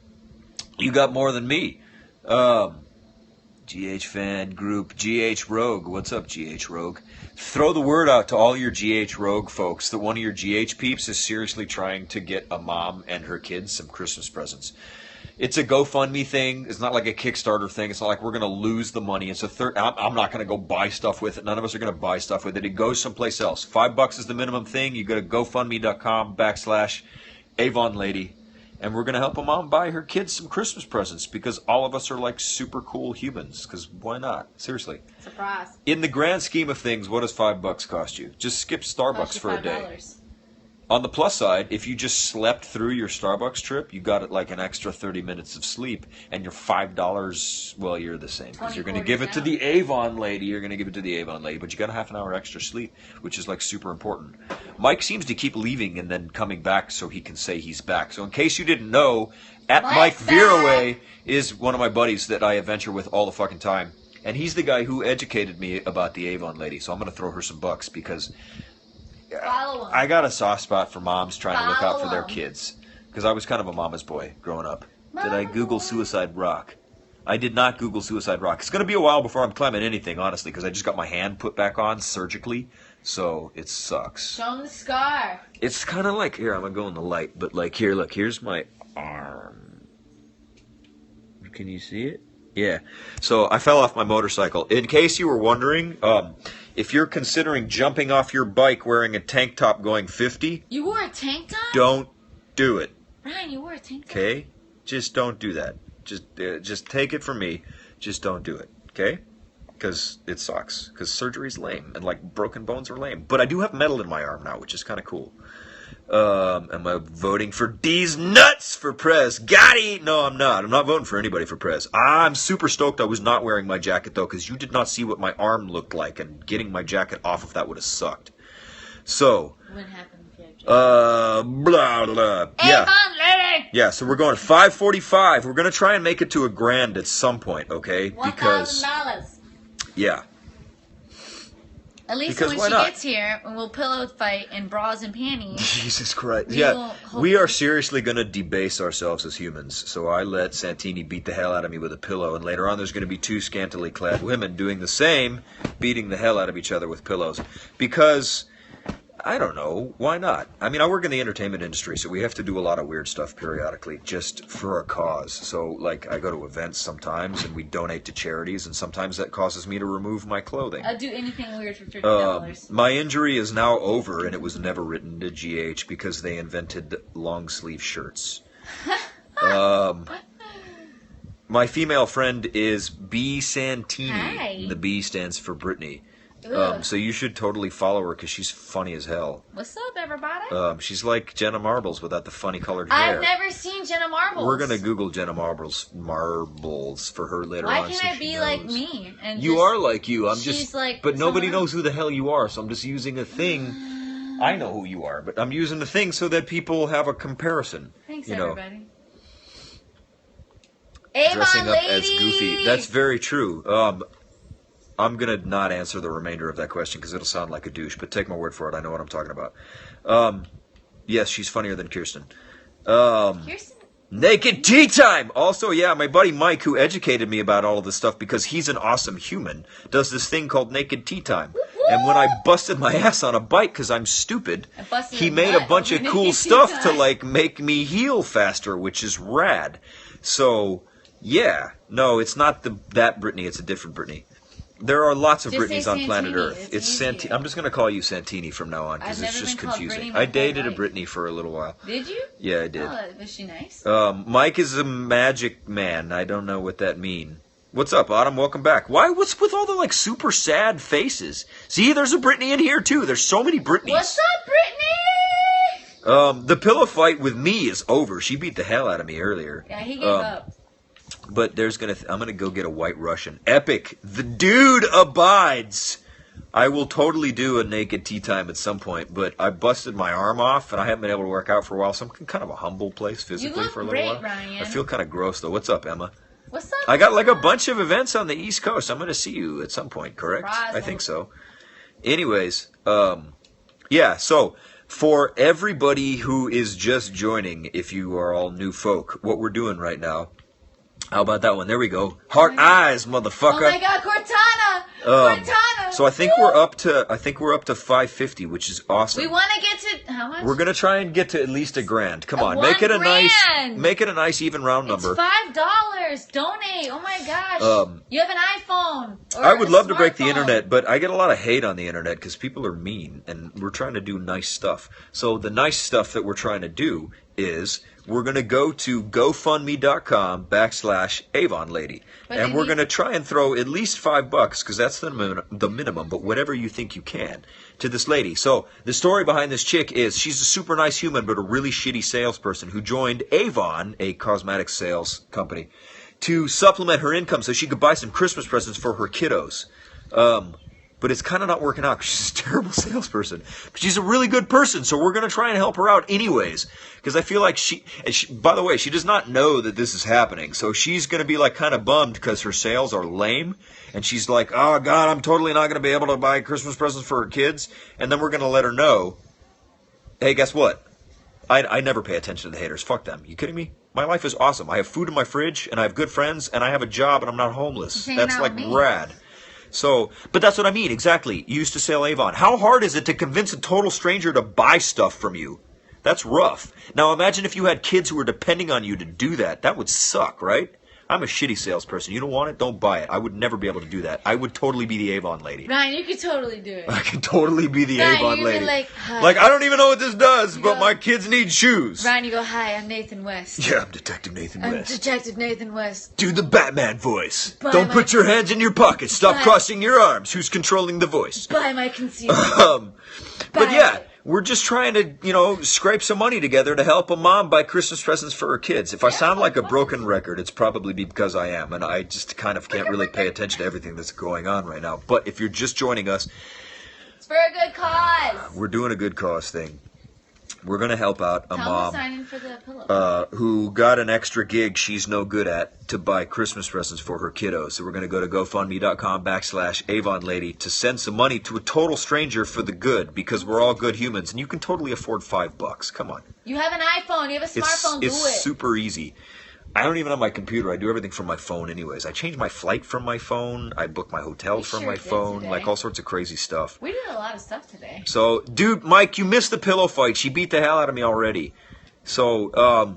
You got more than me. GH fan group, GH Rogue. What's up, GH Rogue? Throw the word out to all your GH Rogue folks that one of your GH peeps is seriously trying to get a mom and her kids some Christmas presents. It's a GoFundMe thing. It's not like a Kickstarter thing. It's not like we're going to lose the money. It's I'm not going to go buy stuff with it. None of us are going to buy stuff with it. It goes someplace else. $5 is the minimum thing. You go to GoFundMe.com/avonlady. And we're going to help a mom buy her kids some Christmas presents because all of us are like super cool humans. Because why not? Seriously. Surprise. In the grand scheme of things, what does $5 cost you? Just skip Starbucks for a day. On the plus side, if you just slept through your Starbucks trip, you got it like an extra 30 minutes of sleep, and your $5, well, you're the same. Because you're going to give it to the Avon lady. You're going to give it to the Avon lady, but you got a half an hour extra sleep, which is like super important. Mike seems to keep leaving and then coming back so he can say he's back. So in case you didn't know, Mike Veeraway is one of my buddies that I adventure with all the fucking time. And he's the guy who educated me about the Avon lady. So I'm going to throw her some bucks because I got a soft spot for moms trying to look out for their kids. Because I was kind of a mama's boy growing up. Did I Google Suicide Rock? I did not Google Suicide Rock. It's going to be a while before I'm climbing anything, honestly, because I just got my hand put back on surgically. So it sucks. Show them the scar. It's kind of like, here, I'm going to go in the light. But like, here, look, here's my arm. Can you see it? Yeah. So I fell off my motorcycle. In case you were wondering, if you're considering jumping off your bike wearing a tank top going 50... You wore a tank top? Don't do it. Ryan, you wore a tank top? Okay? Just don't do that. Just take it from me. Just don't do it. Okay? Because it sucks. Because surgery's lame. And, like, broken bones are lame. But I do have metal in my arm now, which is kind of cool. Am I voting for D's nuts for Prez? Gotti! No, I'm not. I'm not voting for anybody for Prez. I'm super stoked I was not wearing my jacket, though, because you did not see what my arm looked like, and getting my jacket off of that would have sucked. So, What happened if you had blah, blah. Yeah. Avon lady! Yeah, so we're going 545. We're going to try and make it to a grand at some point, okay? Because, $1,000. yeah. At least Because when why she not? gets here, we'll pillow fight in bras and panties. Jesus Christ. We Yeah, will we hopefully- are seriously going to debase ourselves as humans. So I let Santini beat the hell out of me with a pillow, and later on there's going to be two scantily clad women doing the same, beating the hell out of each other with pillows. Because, I don't know, why not? I mean, I work in the entertainment industry, so we have to do a lot of weird stuff periodically, just for a cause. So, like, I go to events sometimes, and we donate to charities, and sometimes that causes me to remove my clothing. I'll do anything weird for $50. My injury is now over, and it was never written to GH because they invented long sleeve shirts. My female friend is B Santini. Hi. The B stands for Brittany. Ugh. So you should totally follow her because she's funny as hell. What's up, everybody? She's like Jenna Marbles without the funny colored hair. I've never seen Jenna Marbles. We're gonna Google Jenna Marbles for her later Why on. can't so I she be knows. like me? And You just- are like you. I'm she's just like but nobody someone knows who the hell you are, so I'm just using a thing. I know who you are, but I'm using the thing so that people have a comparison. Thanks, you know, everybody. dressing Avon up lady! as Goofy. That's very true. I'm gonna not answer the remainder of that question because it'll sound like a douche. But take my word for it. I know what I'm talking about. Yes, she's funnier than Kirsten. Kirsten. Naked tea time! Also, yeah, my buddy Mike, who educated me about all of this stuff because he's an awesome human, does this thing called naked tea time. And when I busted my ass on a bike because I'm stupid, I busted he your made a butt bunch of over cool naked tea stuff to, time. like, make me heal faster, which is rad. So, yeah. No, it's not that Brittany, it's a different Brittany. There are lots of Just Britneys say on planet Santini, Earth. it's It's easier. Santini. I'm just going to call you Santini from now on because I've it's never just been called confusing. Brittany my I whole dated a life. Brittany for a little while. Did you? Yeah, I did. Oh, was she nice? Mike is a magic man. I don't know what that means. What's up, Autumn? Welcome back. Why? What's with all the, like, super sad faces? See, there's a Brittany in here, too. There's so many Britneys. What's up, Brittany? The pillow fight with me is over. She beat the hell out of me earlier. Yeah, he gave up. But I'm gonna go get a White Russian. Epic. The dude abides. I will totally do a naked tea time at some point, but I busted my arm off, and I haven't been able to work out for a while, so I'm in kind of a humble place physically look for a little great, while. Ryan. I feel kind of gross, though. What's up, Emma? What's up? I got like a bunch of events on the East Coast. I'm going to see you at some point, correct? Surprise. I think so. Anyways, yeah, so for everybody who is just joining, if you are all new folk, what we're doing right now, how about that one? There we go. Heart eyes, motherfucker. Oh my God, Cortana! Cortana! So I think we're up to 550, which is awesome. We want to get to how much? We're gonna try and get to at least $1,000. Come on, $1 grand. make it a nice even round It's number. $5. Donate. Oh my gosh. You have an iPhone. Or I would a love to break the smartphone. internet, but I get a lot of hate on the internet because people are mean, and we're trying to do nice stuff. So the nice stuff that we're trying to do is we're going to go to gofundme.com/avonlady, But and they we're need- going to try and throw at least $5 because that's the minimum, but whatever you think you can, to this lady. So the story behind this chick is she's a super nice human, but a really shitty salesperson who joined Avon, a cosmetic sales company, to supplement her income so she could buy some Christmas presents for her kiddos. But it's kind of not working out because she's a terrible salesperson. But she's a really good person, so we're going to try and help her out anyways. Because I feel like by the way, she does not know that this is happening. So she's going to be like kind of bummed because her sales are lame. And she's like, oh God, I'm totally not going to be able to buy Christmas presents for her kids. And then we're going to let her know, hey, guess what? I never pay attention to the haters. Fuck them. You kidding me? My life is awesome. I have food in my fridge, and I have good friends, and I have a job, and I'm not homeless. Hanging That's out like with me. rad. So, but that's what I mean, exactly. You used to sell Avon. How hard is it to convince a total stranger to buy stuff from you? That's rough. Now imagine if you had kids who were depending on you to do that. That would suck, right? I'm a shitty salesperson. You don't want it? Don't buy it. I would never be able to do that. I would totally be the Avon lady. Ryan, you could totally do it. I could totally be the Ryan, Avon you'd be lady. like, hi. Like, I don't even know what this does, but go- my kids need shoes. Ryan, you go, hi, I'm Nathan West. Yeah, I'm Detective Nathan I'm West. Detective Nathan West. Do the Batman voice. Buy Don't my- put your hands in your pockets. Stop Buy- crossing your arms. Who's controlling the voice? Buy my concealer. But Buy yeah, it. We're just trying to, scrape some money together to help a mom buy Christmas presents for her kids. If I sound like a broken record, it's probably because I am, and I just kind of can't really pay attention to everything that's going on right now. But if you're just joining us, it's for a good cause. We're doing a good cause thing. We're going to help out a mom for the pillow. Who got an extra gig she's no good at to buy Christmas presents for her kiddos. So we're going to go to Gofundme.com/avonlady to send some money to a total stranger for the good, because we're all good humans, and you can totally afford $5. Come on. You have an iPhone. You have a smartphone. It's super easy. I don't even have my computer. I do everything from my phone anyways. I change my flight from my phone. I book my hotel from my phone. Today. Like all sorts of crazy stuff. We did a lot of stuff today. So, dude, Mike, you missed the pillow fight. She beat the hell out of me already. So,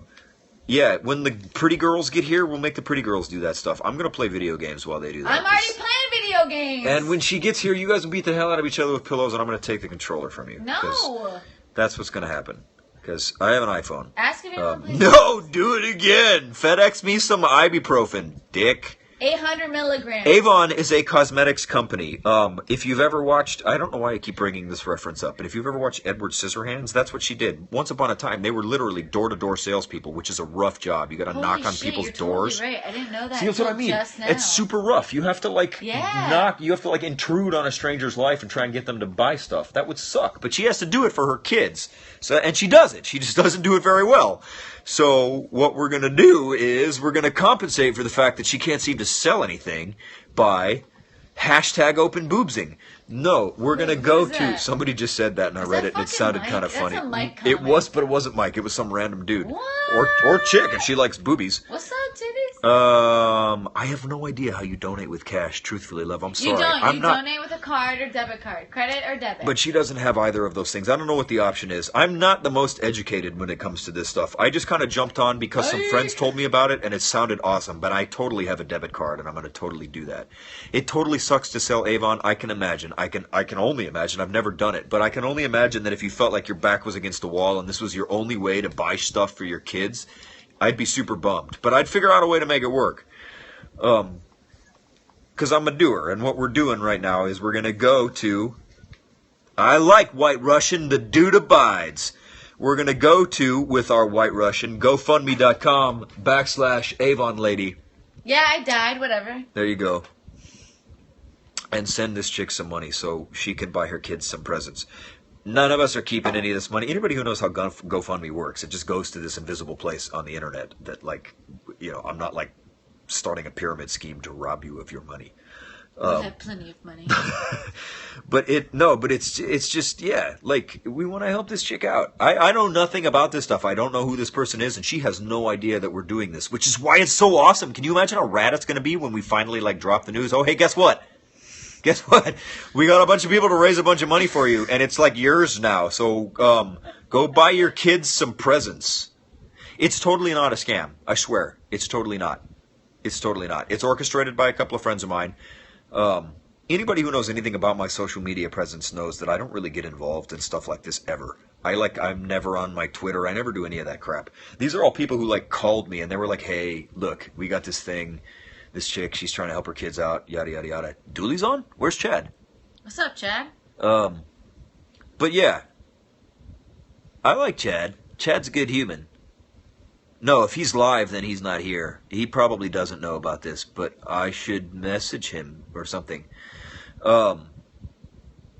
yeah, when the pretty girls get here, we'll make the pretty girls do that stuff. I'm going to play video games while they do that. I'm already playing video games. And when she gets here, you guys will beat the hell out of each other with pillows, and I'm going to take the controller from you. No. That's what's going to happen. Because I have an iPhone. Ask if anyone plays. No, do it again. FedEx me some ibuprofen, dick. 800 milligrams. Avon is a cosmetics company. If you've ever watched, I don't know why I keep bringing this reference up, but if you've ever watched Edward Scissorhands, that's what she did. Once upon a time, they were literally door-to-door salespeople, which is a rough job. You got to knock on people's doors. Totally right. I didn't know that. See, that's what I mean. It's super rough. You have to you have to intrude on a stranger's life and try and get them to buy stuff. That would suck. But she has to do it for her kids. And she does it. She just doesn't do it very well. So what we're going to do is we're going to compensate for the fact that she can't seem to sell anything by #openboobsing. No, we're going to go to... Somebody just said that and I read it and it sounded kind of funny. It was, but it wasn't Mike. It was some random dude. What? Or chick if she likes boobies. What's up, titties? I have no idea how you donate with cash, truthfully, love. I'm sorry. You don't. I'm not... donate with a card or debit card. Credit or debit. But she doesn't have either of those things. I don't know what the option is. I'm not the most educated when it comes to this stuff. I just kind of jumped on because some friends told me about it and it sounded awesome. But I totally have a debit card and I'm going to totally do that. It totally sucks to sell Avon. I can imagine. I can only imagine. I've never done it. But I can only imagine that if you felt like your back was against the wall and this was your only way to buy stuff for your kids, I'd be super bummed. But I'd figure out a way to make it work. Because I'm a doer, and what we're doing right now is we're going to go to, I like White Russian, the dude abides. We're going to go to, with our White Russian, Gofundme.com/avonlady. Yeah, I died, whatever. There you go. And send this chick some money so she can buy her kids some presents. None of us are keeping any of this money. Anybody who knows how GoFundMe works, it just goes to this invisible place on the internet that, I'm not, starting a pyramid scheme to rob you of your money. I have plenty of money. But it's just, we want to help this chick out. I know nothing about this stuff. I don't know who this person is, and she has no idea that we're doing this, which is why it's so awesome. Can you imagine how rad it's going to be when we finally, drop the news? Oh, hey, guess what? Guess what? We got a bunch of people to raise a bunch of money for you, and it's, yours now. So, go buy your kids some presents. It's totally not a scam. I swear. It's totally not. It's totally not. It's orchestrated by a couple of friends of mine. Anybody who knows anything about my social media presence knows that I don't really get involved in stuff like this ever. I'm never on my Twitter. I never do any of that crap. These are all people who called me and they were like, hey, look, we got this thing. This chick, she's trying to help her kids out, yada, yada, yada. Dooley's on? Where's Chad? What's up, Chad? But yeah. I like Chad. Chad's a good human. No, if he's live, then he's not here. He probably doesn't know about this, but I should message him or something. Oh,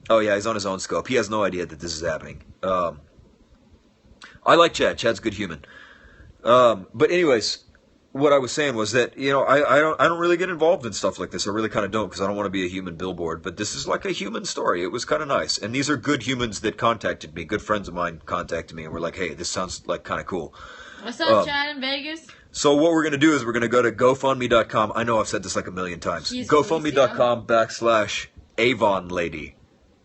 yeah, he's on his own scope. He has no idea that this is happening. I like Chad. Chad's a good human. But anyways, what I was saying was that, I don't really get involved in stuff like this. I really kind of don't because I don't want to be a human billboard. But this is like a human story. It was kind of nice. And these are good humans that contacted me. Good friends of mine contacted me and were like, hey, this sounds kind of cool. What's up, Chad in Vegas? So what we're going to do is we're going to go to GoFundMe.com. I know I've said this a million times. GoFundMe.com/avonlady.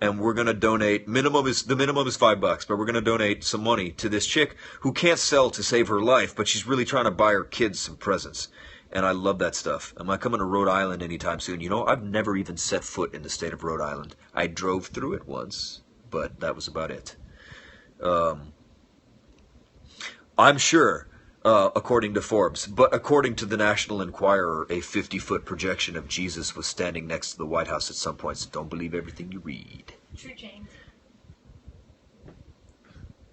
And we're going to donate, the minimum is $5, but we're going to donate some money to this chick who can't sell to save her life, but she's really trying to buy her kids some presents. And I love that stuff. Am I coming to Rhode Island anytime soon? I've never even set foot in the state of Rhode Island. I drove through it once, but that was about it. I'm sure, according to Forbes, but according to the National Enquirer, a 50-foot projection of Jesus was standing next to the White House at some point, so don't believe everything you read. True, James.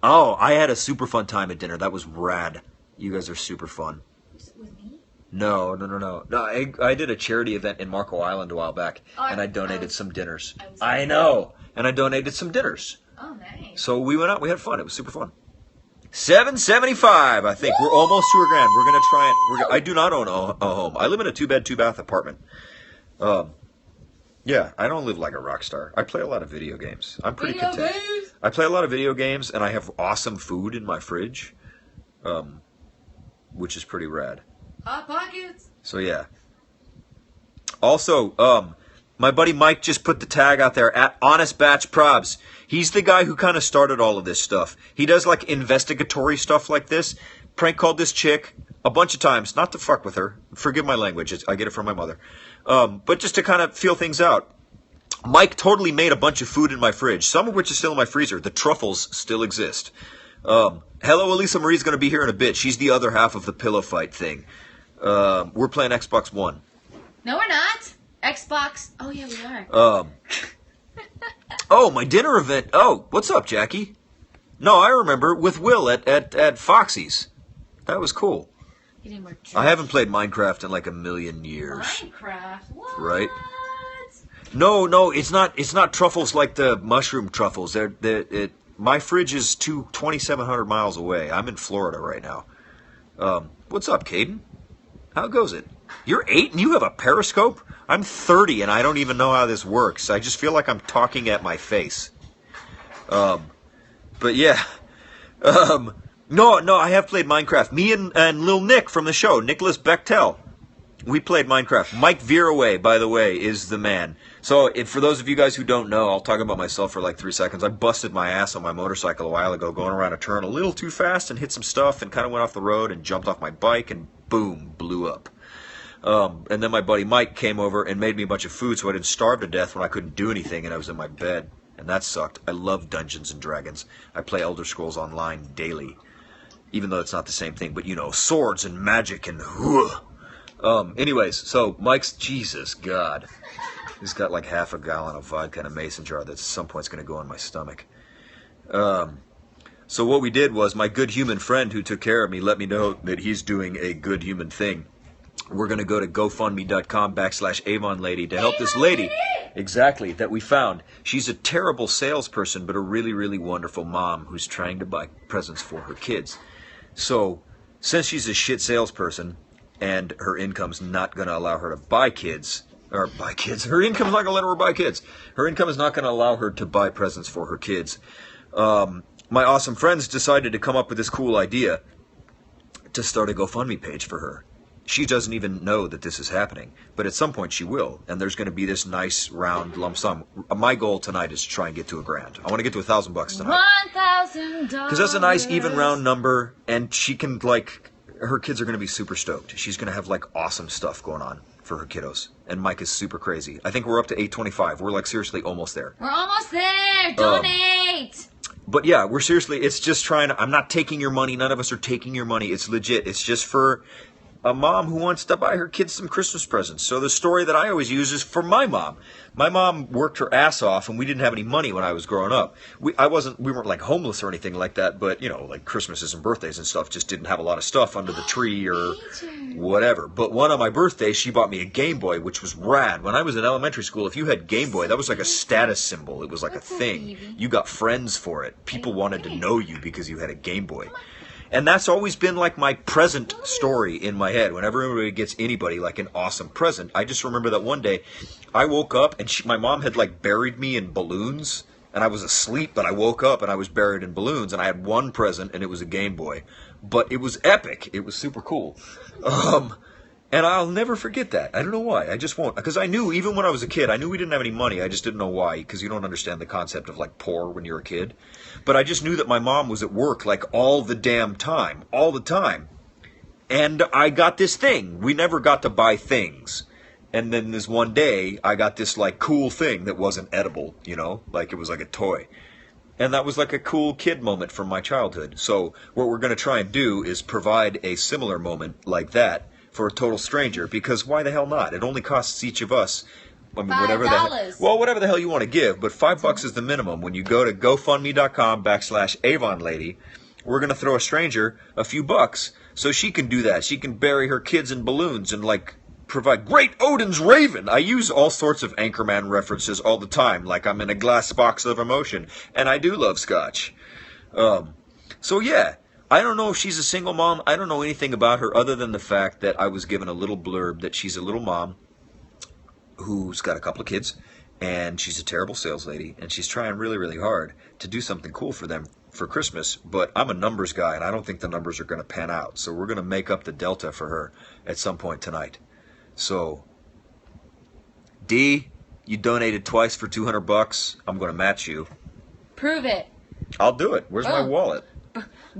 Oh, I had a super fun time at dinner. That was rad. You guys are super fun. With me? No, no, no, no. No, I did a charity event in Marco Island a while back, and I donated some dinners. I know, and I donated some dinners. Oh, nice. So we went out. We had fun. It was super fun. $775. I think we're almost to $1,000. We're gonna try it. I do not own a home. I live in a 2-bed, 2-bath apartment. Yeah, I don't live like a rock star. I play a lot of video games. I'm pretty content. I play a lot of video games, and I have awesome food in my fridge, which is pretty rad. Hot Pockets. So yeah. Also, my buddy Mike just put the tag out there at Honest Batch Probs. He's the guy who kind of started all of this stuff. He does like investigatory stuff like this. Prank called this chick a bunch of times, not to fuck with her. Forgive my language. I get it from my mother. But just to kind of feel things out. Mike totally made a bunch of food in my fridge, some of which is still in my freezer. The truffles still exist. Hello, Elisa Marie's going to be here in a bit. She's the other half of the pillow fight thing. We're playing Xbox One. No, we're not. Xbox. Oh, yeah, we are. Oh, my dinner event. Oh, what's up, Jackie? No, I remember with Will at Foxy's. That was cool. Getting more I haven't played Minecraft in like a million years. Minecraft? What? Right? No, it's not truffles like the mushroom truffles. My fridge is 2,700 miles away. I'm in Florida right now. What's up, Caden? How goes it? You're 8 and you have a periscope? I'm 30 and I don't even know how this works. I just feel like I'm talking at my face. But yeah. No, I have played Minecraft. Me and Lil Nick from the show, Nicholas Bechtel. We played Minecraft. Mike Veeraway, by the way, is the man. So, for those of you guys who don't know, I'll talk about myself for like 3 seconds. I busted my ass on my motorcycle a while ago, going around a turn a little too fast and hit some stuff and kind of went off the road and jumped off my bike and boom, blew up. And then my buddy Mike came over and made me a bunch of food so I didn't starve to death when I couldn't do anything and I was in my bed. And that sucked. I love Dungeons and Dragons. I play Elder Scrolls Online daily. Even though it's not the same thing, but you know, swords and magic and anyways, so Mike's, Jesus God. He's got like half a gallon of vodka in a mason jar that at some point's going to go in my stomach. So what we did was my good human friend who took care of me let me know that he's doing a good human thing. We're going to go to Gofundme.com/avonlady to help this lady. Exactly, that we found. She's a terrible salesperson, but a really, really wonderful mom who's trying to buy presents for her kids. So, since she's a shit salesperson and her income's not going to allow her to buy kids, her income's not going to let her buy kids. Her income is not going to allow her to buy presents for her kids. My awesome friends decided to come up with this cool idea to start a GoFundMe page for her. She doesn't even know that this is happening, but at some point she will, and there's going to be this nice round lump sum. My goal tonight is to try and get to $1,000. I want to get to $1,000 tonight. $1,000. Because that's a nice even round number, and she can her kids are going to be super stoked. She's going to have like awesome stuff going on for her kiddos, and Mike is super crazy. I think we're up to 825. We're like seriously almost there. We're almost there. Donate. But yeah, we're seriously. It's just trying to. I'm not taking your money. None of us are taking your money. It's legit. It's just for a mom who wants to buy her kids some Christmas presents. So the story that I always use is for my mom. My mom worked her ass off, and we didn't have any money when I was growing up. We weren't like homeless or anything like that, but you know, like Christmases and birthdays and stuff, just didn't have a lot of stuff under the tree or whatever. But one on my birthday, she bought me a Game Boy, which was rad. When I was in elementary school, if you had Game Boy, that was like a status symbol. It was like a thing. You got friends for it. People wanted to know you because you had a Game Boy. And that's always been like my present story in my head. Whenever anybody gets anybody like an awesome present, I just remember that one day I woke up and my mom had like buried me in balloons. And I was asleep, but I woke up and I was buried in balloons. And I had one present and it was a Game Boy. But it was epic. It was super cool. And I'll never forget that. I don't know why. I just won't. Because I knew, even when I was a kid, I knew we didn't have any money. I just didn't know why. Because you don't understand the concept of, like, poor when you're a kid. But I just knew that my mom was at work, like, all the damn time. All the time. And I got this thing. We never got to buy things. And then this one day, I got this, like, cool thing that wasn't edible, you know? Like, it was like a toy. And that was like a cool kid moment from my childhood. So what we're going to try and do is provide a similar moment like that for a total stranger, because why the hell not? It only costs each of us I mean, whatever whatever the hell you want to give, but $5 is the minimum. When you go to Gofundme.com/avonlady, we're gonna throw a stranger a few bucks so she can do that. She can bury her kids in balloons and like provide Great Odin's Raven. I use all sorts of Anchorman references all the time, like I'm in a glass box of emotion, and I do love scotch. So yeah, I don't know if she's a single mom. I don't know anything about her other than the fact that I was given a little blurb that she's a little mom who's got a couple of kids, and she's a terrible sales lady, and she's trying really, really hard to do something cool for them for Christmas, but I'm a numbers guy, and I don't think the numbers are going to pan out, so we're going to make up the delta for her at some point tonight. So, D, you donated twice for $200. I'm going to match you. Prove it. I'll do it. Where's my wallet?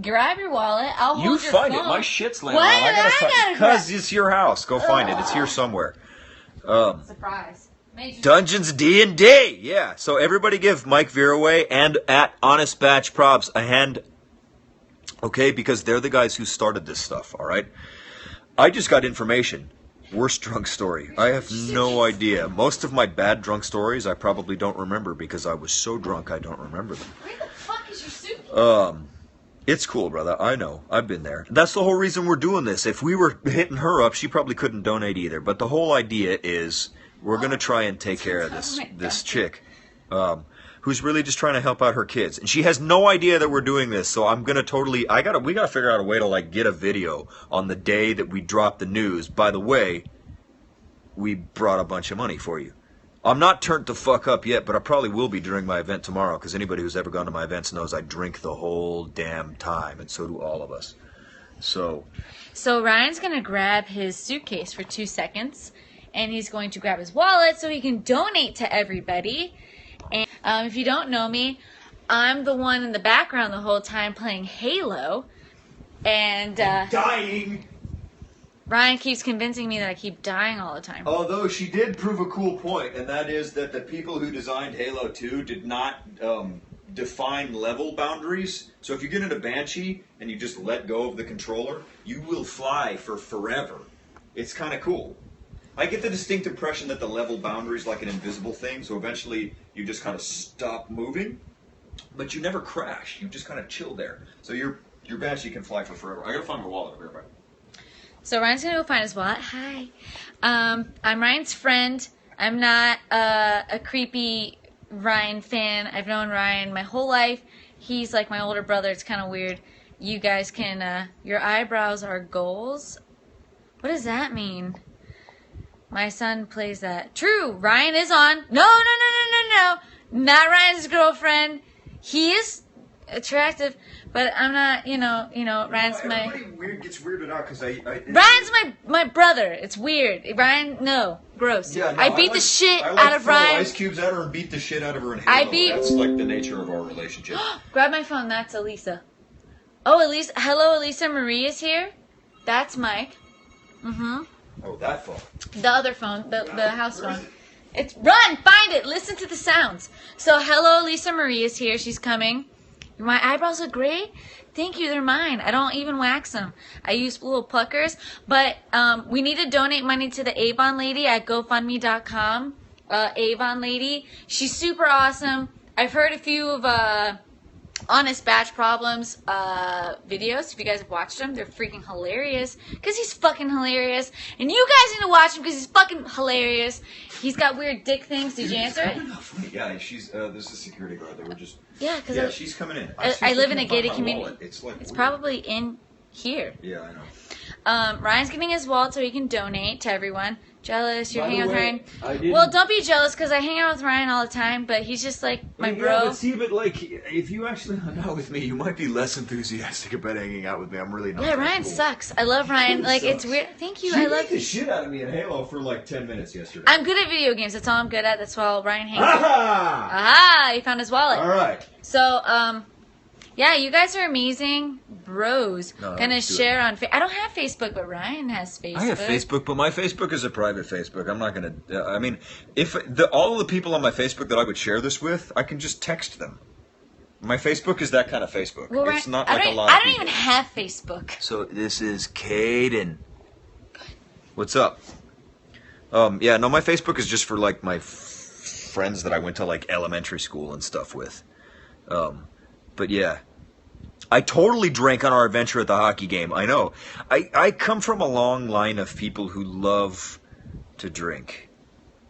Grab your wallet. I'll hold your phone. You find it. My shit's laying around. I gotta find it. Because it's your house. Go find it. It's here somewhere. Surprise. Dungeons D&D. Yeah. So everybody give Mike Veeraway and at Honest Batch Probs a hand. Okay? Because they're the guys who started this stuff. All right? I just got information. Worst drunk story. I have no idea. Most of my bad drunk stories I probably don't remember because I was so drunk I don't remember them. Where the fuck is your suitcase? It's cool, brother. I know. I've been there. That's the whole reason we're doing this. If we were hitting her up, she probably couldn't donate either. But the whole idea is we're going to try and take care of this chick who's really just trying to help out her kids. And she has no idea that we're doing this. So I'm going to we got to figure out a way to like get a video on the day that we drop the news. By the way, we brought a bunch of money for you. I'm not turned the fuck up yet, but I probably will be during my event tomorrow, because anybody who's ever gone to my events knows I drink the whole damn time, and so do all of us. So Ryan's going to grab his suitcase for 2 seconds, and he's going to grab his wallet so he can donate to everybody. And if you don't know me, I'm the one in the background the whole time playing Halo. And dying! Ryan keeps convincing me that I keep dying all the time. Although she did prove a cool point, and that is that the people who designed Halo 2 did not define level boundaries. So if you get into Banshee and you just let go of the controller, you will fly for forever. It's kind of cool. I get the distinct impression that the level boundary is like an invisible thing, so eventually you just kind of stop moving, but you never crash. You just kind of chill there. So your Banshee can fly for forever. I gotta find my wallet over here, bud. So Ryan's going to go find his wallet. Hi. I'm Ryan's friend. I'm not a creepy Ryan fan. I've known Ryan my whole life. He's like my older brother. It's kind of weird. You guys can, your eyebrows are goals. What does that mean? My son plays that. True. Ryan is on. No. Not Ryan's girlfriend. He is attractive, but I'm not, Ryan's my... Everybody gets weirded out because Ryan's my brother. It's weird. Ryan, no. Gross. Yeah, no, I beat the shit out of Ryan. Ice cubes at her and beat the shit out of her in Halo. That's like the nature of our relationship. Grab my phone. That's Elisa. Oh, Elisa. Hello, Elisa Marie is here. That's Mike. Mm-hmm. Oh, that phone. The other phone. The house phone. It's... Run! Find it! Listen to the sounds. So, hello, Elisa Marie is here. She's coming. My eyebrows look great. Thank you. They're mine. I don't even wax them. I use little pluckers. But we need to donate money to the Avon Lady at Gofundme.com. Avon Lady. She's super awesome. I've heard a few of Honest Batch Problems videos. If you guys have watched them, they're freaking hilarious. Because he's fucking hilarious. And you guys need to watch him because he's fucking hilarious. He's got weird dick things. Did you answer it? Yeah, she's there's a security guard. They were just... Yeah, because she's coming in. I live in a gated community. It's probably in here. Yeah, I know. Ryan's getting his wallet so he can donate to everyone. Jealous? You're hanging out with Ryan? Well, don't be jealous because I hang out with Ryan all the time, but he's just like my bro. Yeah, but see, like, if you actually hung out with me, you might be less enthusiastic about hanging out with me. I'm really not. Yeah, Ryan sucks. I love Ryan. Like, it's weird. Thank you. I love the shit out of me in Halo for like 10 minutes yesterday. I'm good at video games. That's all I'm good at. That's why Ryan hangs out. Aha! Aha! He found his wallet. All right. So, yeah, you guys are amazing bros. Gonna share on I don't have Facebook, but Ryan has Facebook. I have Facebook, but my Facebook is a private Facebook. I'm not gonna. I mean, if all of the people on my Facebook that I would share this with, I can just text them. My Facebook is that kind of Facebook. Well, it's not like a lot. I don't even have Facebook. So this is Caden. What's up? Yeah, no, my Facebook is just for like my friends that I went to like elementary school and stuff with. But yeah, I totally drank on our adventure at the hockey game. I know. I come from a long line of people who love to drink.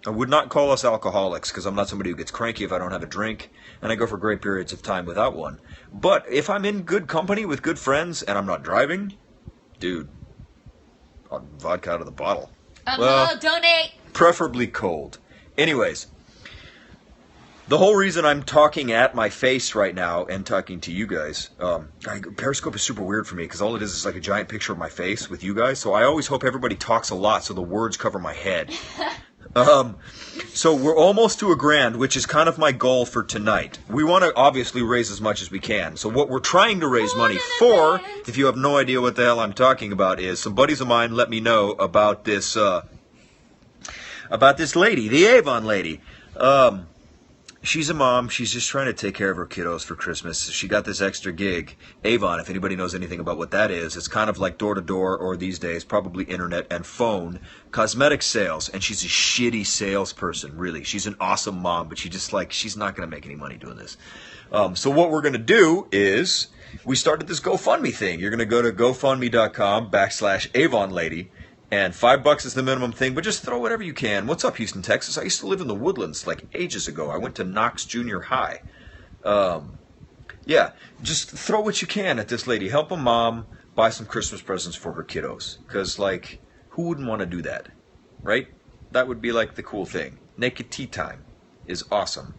I would not call us alcoholics because I'm not somebody who gets cranky if I don't have a drink, and I go for great periods of time without one. But if I'm in good company with good friends and I'm not driving, dude, vodka out of the bottle. Well, donate. Preferably cold. Anyways, the whole reason I'm talking at my face right now and talking to you guys, Periscope is super weird for me because all it is like a giant picture of my face with you guys. So I always hope everybody talks a lot so the words cover my head. So we're almost to $1,000, which is kind of my goal for tonight. We want to obviously raise as much as we can. So what we're trying to raise money for, if you have no idea what the hell I'm talking about, is some buddies of mine let me know about this lady, the Avon lady. She's a mom. She's just trying to take care of her kiddos for Christmas. She got this extra gig. Avon, if anybody knows anything about what that is, it's kind of like door-to-door, or these days, probably internet and phone, cosmetic sales. And she's a shitty salesperson, really. She's an awesome mom, but she's not going to make any money doing this. So what we're going to do is, we started this GoFundMe thing. You're going to go to gofundme.com/avonlady. And $5 is the minimum thing, but just throw whatever you can. What's up, Houston, Texas? I used to live in the Woodlands like ages ago. I went to Knox Junior High. Yeah, just throw what you can at this lady. Help a mom buy some Christmas presents for her kiddos. Because, like, who wouldn't want to do that? Right? That would be, like, the cool thing. Naked tea time is awesome.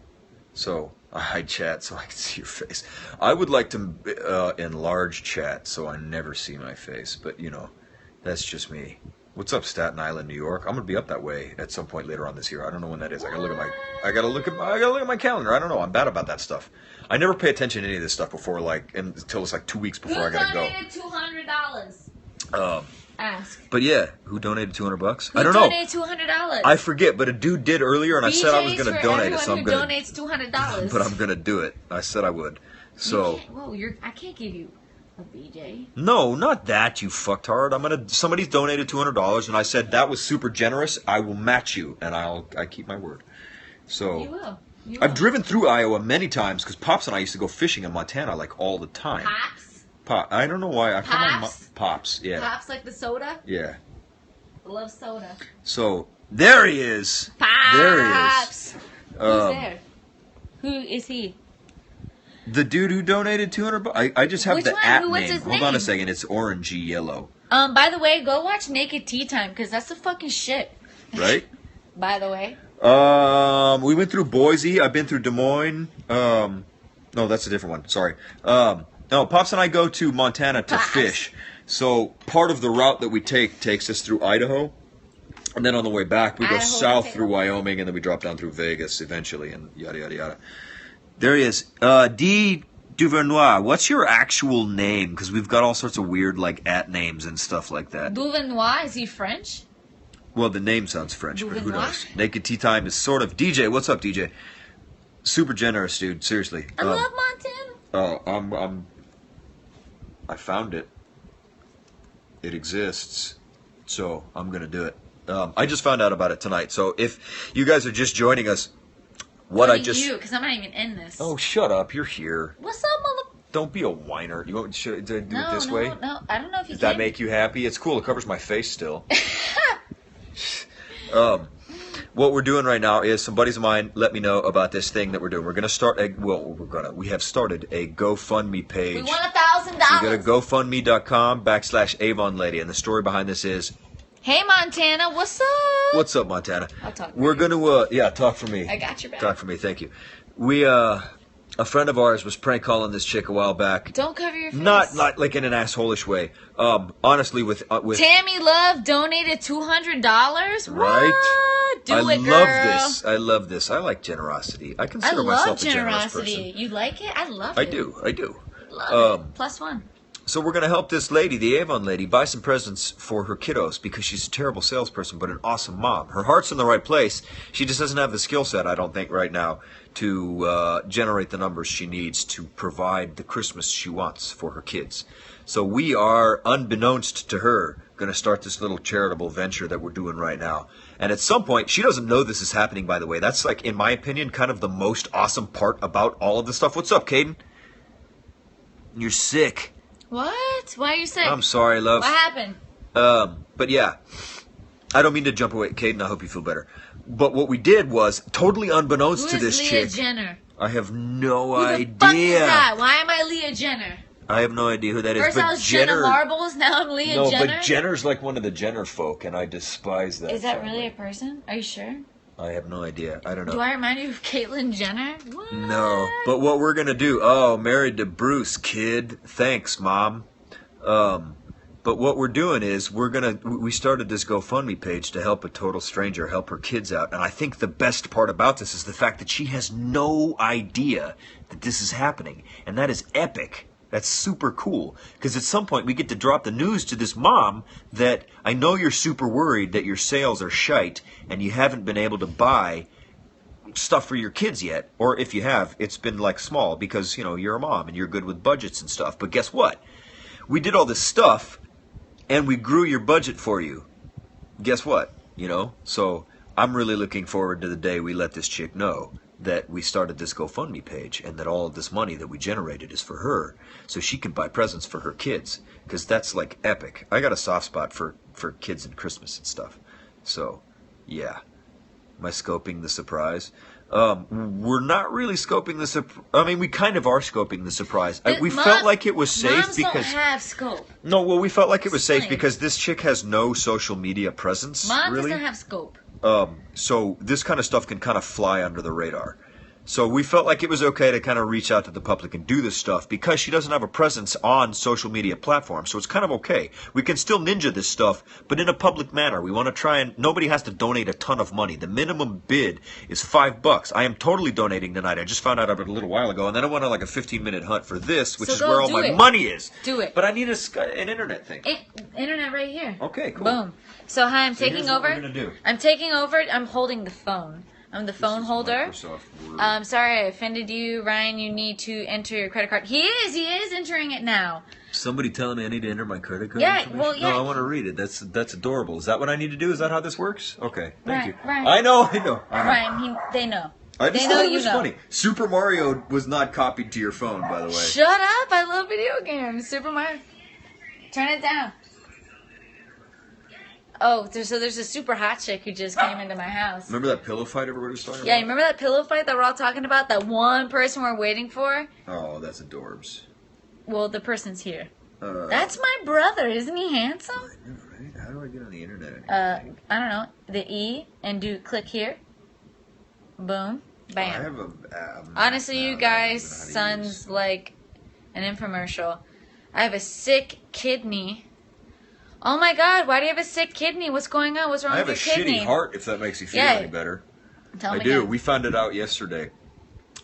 So, I hide chat so I can see your face. I would like to enlarge chat so I never see my face. But, you know, that's just me. What's up, Staten Island, New York? I'm gonna be up that way at some point later on this year. I don't know when that is. I gotta look at my calendar. I don't know. I'm bad about that stuff. I never pay attention to any of this stuff before, like, until it's like 2 weeks before I gotta go. Who donated $200? Ask. But yeah, who donated $200? Who I don't know. donated $200? I forget, but a dude did earlier, and I said I was gonna donate it, so I'm gonna. Donates $200. But I'm gonna do it. I said I would. So. Whoa, I can't give you a BJ. No, not that, you fucktard. Somebody's donated $200, and I said that was super generous. I will match you, and I keep my word. So You will. I've driven through Iowa many times because Pops and I used to go fishing in Montana like all the time. Pops? I don't know why. I call my Pops? Pops. Yeah. Pops like the soda? Yeah. I love soda. So there he is. Pops! There he is. Who's there? Who is he? The dude who donated $200. I just have Which the one? app What's name. his Hold on a name? second. It's orangey yellow. By the way, go watch Naked Tea Time because that's the fucking shit. Right? By the way. We went through Boise. I've been through Des Moines. No, that's a different one. Sorry. No, Pops and I go to Montana to fish. So part of the route that we take takes us through Idaho. And then on the way back, we go south through Wyoming, and then we drop down through Vegas eventually, and yada, yada, yada. There he is. D. Duvernois, what's your actual name? Because we've got all sorts of weird, like, at names and stuff like that. Duvernois, is he French? Well, the name sounds French, but who Duvernois? knows? Naked Tea Time is sort of... DJ, what's up, DJ? Super generous, dude. Seriously. I love Montana. I found it. It exists. So, I'm going to do it. I just found out about it tonight. So, if you guys are just joining us, you, because I'm not even in this. Oh, shut up. You're here. What's up, mother... Don't be a whiner. You want to do it this way? No, I don't know if you Does that make you happy? It's cool. It covers my face still. What we're doing right now is some buddies of mine let me know about this thing that we're doing. We're going to start we have started a GoFundMe page. We want $1,000. So you go to gofundme.com/avonlady, and the story behind this is... Hey, Montana, what's up? What's up, Montana? I'll talk. We're going to, talk for me. I got your back. Talk for me, thank you. We, a friend of ours was prank calling this chick a while back. Don't cover your face. Not like in an assholish way. Honestly, with Tammy Love donated $200. Right? Do it, girl. I love this. I like generosity. I consider I love myself a generous person. generosity. You like it? I love it. I do. Love it. +1. So we're going to help this lady, the Avon lady, buy some presents for her kiddos because she's a terrible salesperson but an awesome mom. Her heart's in the right place. She just doesn't have the skill set, I don't think, right now to generate the numbers she needs to provide the Christmas she wants for her kids. So we are, unbeknownst to her, going to start this little charitable venture that we're doing right now. And at some point, she doesn't know this is happening, by the way. That's, like, in my opinion, kind of the most awesome part about all of this stuff. What's up, Caden? You're sick. What? Why are you sick? I'm sorry, love. What happened? But yeah, I don't mean to jump away, Caden. I hope you feel better. But what we did was totally unbeknownst to this Leah chick. Jenner? I have no Who idea. the fuck is that? Why am I Leah Jenner? I have no idea who that is. First but I was Jenna Marbles, now I'm Leah no, Jenner? No, but Jenner's like one of the Jenner folk, and I despise that. Is that family. really a person? Are you sure? I have no idea. I don't know. Do I remind you of Caitlyn Jenner? What? No, but what we're gonna do? Oh, married to Bruce, kid. Thanks, Mom. But what we're doing is we started this GoFundMe page to help a total stranger help her kids out. And I think the best part about this is the fact that she has no idea that this is happening. And that is epic. That's super cool. Because at some point we get to drop the news to this mom that I know you're super worried that your sales are shite and you haven't been able to buy stuff for your kids yet. Or if you have, it's been like small because, you know, you're a mom and you're good with budgets and stuff. But guess what? We did all this stuff, and we grew your budget for you. Guess what? You know? So I'm really looking forward to the day we let this chick know that we started this GoFundMe page and that all of this money that we generated is for her so she can buy presents for her kids. Because that's, like, epic. I got a soft spot for kids and Christmas and stuff. So, yeah. Am I scoping the surprise? We're not really scoping the surprise. I mean, we kind of are scoping the surprise. We felt like it was safe moms because... don't have scope. No, well, we felt like it was safe Explain. because this chick has no social media presence, Mom really. doesn't have scope. So this kind of stuff can kind of fly under the radar. So we felt like it was okay to kind of reach out to the public and do this stuff because she doesn't have a presence on social media platforms. So it's kind of okay. We can still ninja this stuff, but in a public manner. We want to try and... Nobody has to donate a ton of money. The minimum bid is $5. I am totally donating tonight. I just found out about it a little while ago. And then I went on like a 15-minute hunt for this, which So is go where all do my it. money is. Do it. But I need an internet thing. Internet right here. Okay, cool. Boom. So hi, I'm So taking here's what over. we're gonna do. I'm taking over. I'm holding the phone. I'm the phone holder. Microsoft Word. Sorry I offended you, Ryan. You need to enter your credit card. He is entering it now. Somebody telling me I need to enter my credit card Yeah, information? well, yeah. No, I want to read it. That's adorable. Is that what I need to do? Is that how this works? Okay, thank you. Ryan. I know. Ryan, they know. I just they thought know it was you know. funny. Super Mario was not copied to your phone, by the way. Shut up! I love video games. Super Mario. Turn it down. Oh, so there's a super hot chick who just came into my house. Remember that pillow fight everybody was talking Yeah, about? you remember that pillow fight that we're all talking about? That one person we're waiting for? Oh, that's adorbs. Well, the person's here. That's my brother. Isn't he handsome? I know, right? How do I get on the internet? I don't know. The E and click here. Boom. Bam. I have a Honestly, you guys, sounds like an infomercial. I have a sick kidney. Oh my God! Why do you have a sick kidney? What's going on? What's wrong I have a with your kidney? shitty heart, if that makes you feel Yeah. any better. Tell I me do. again. We found it out yesterday.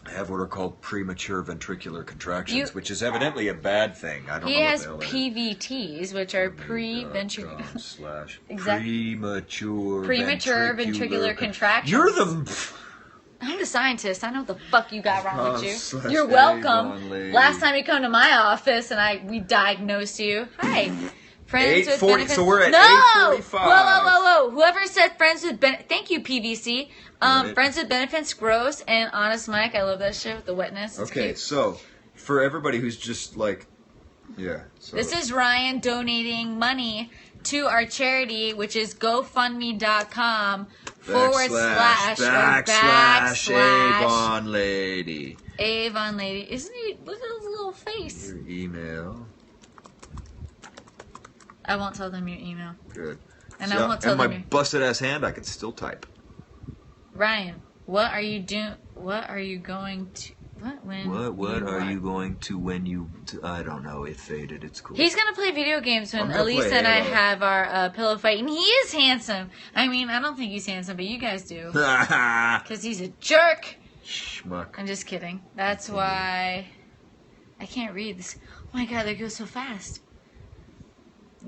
I have what are called premature ventricular contractions, which is evidently a bad thing. I don't He know what has the hell that is. PVTs, which are pre-ventricular. slash Exactly. premature ventricular contractions. You're the... I'm the scientist. I know what the fuck you got wrong with you. slash You're Avon welcome. lady. Last time you come to my office and we diagnosed you. Hi. Friends with 8:40 benefits. so we're at No! 8:45. Whoa. Whoever said friends with benefits. Thank you, PVC. Right. Friends with benefits, gross. And Honest Mike, I love that shit with the wetness. It's Okay, cute. so for everybody who's just like, yeah. So This is Ryan donating money to our charity, which is GoFundMe.com // Avon lady. Avon lady. Isn't he? Look at his little face. Your email. I won't tell them your email. Good. And I won't tell and them my your... busted ass hand, I can still type. Ryan, what are you doing? What are you going to... What? When? What are you going to when you... I don't know. It faded. It's cool. He's going to play video gagames when I'm gonna Elise play and I Halo. have our pillow fight. And he is handsome. I mean, I don't think he's handsome, but you guys do. Because he's a jerk. Schmuck. I'm just kidding. That's why... I can't read this. my God, they go so fast.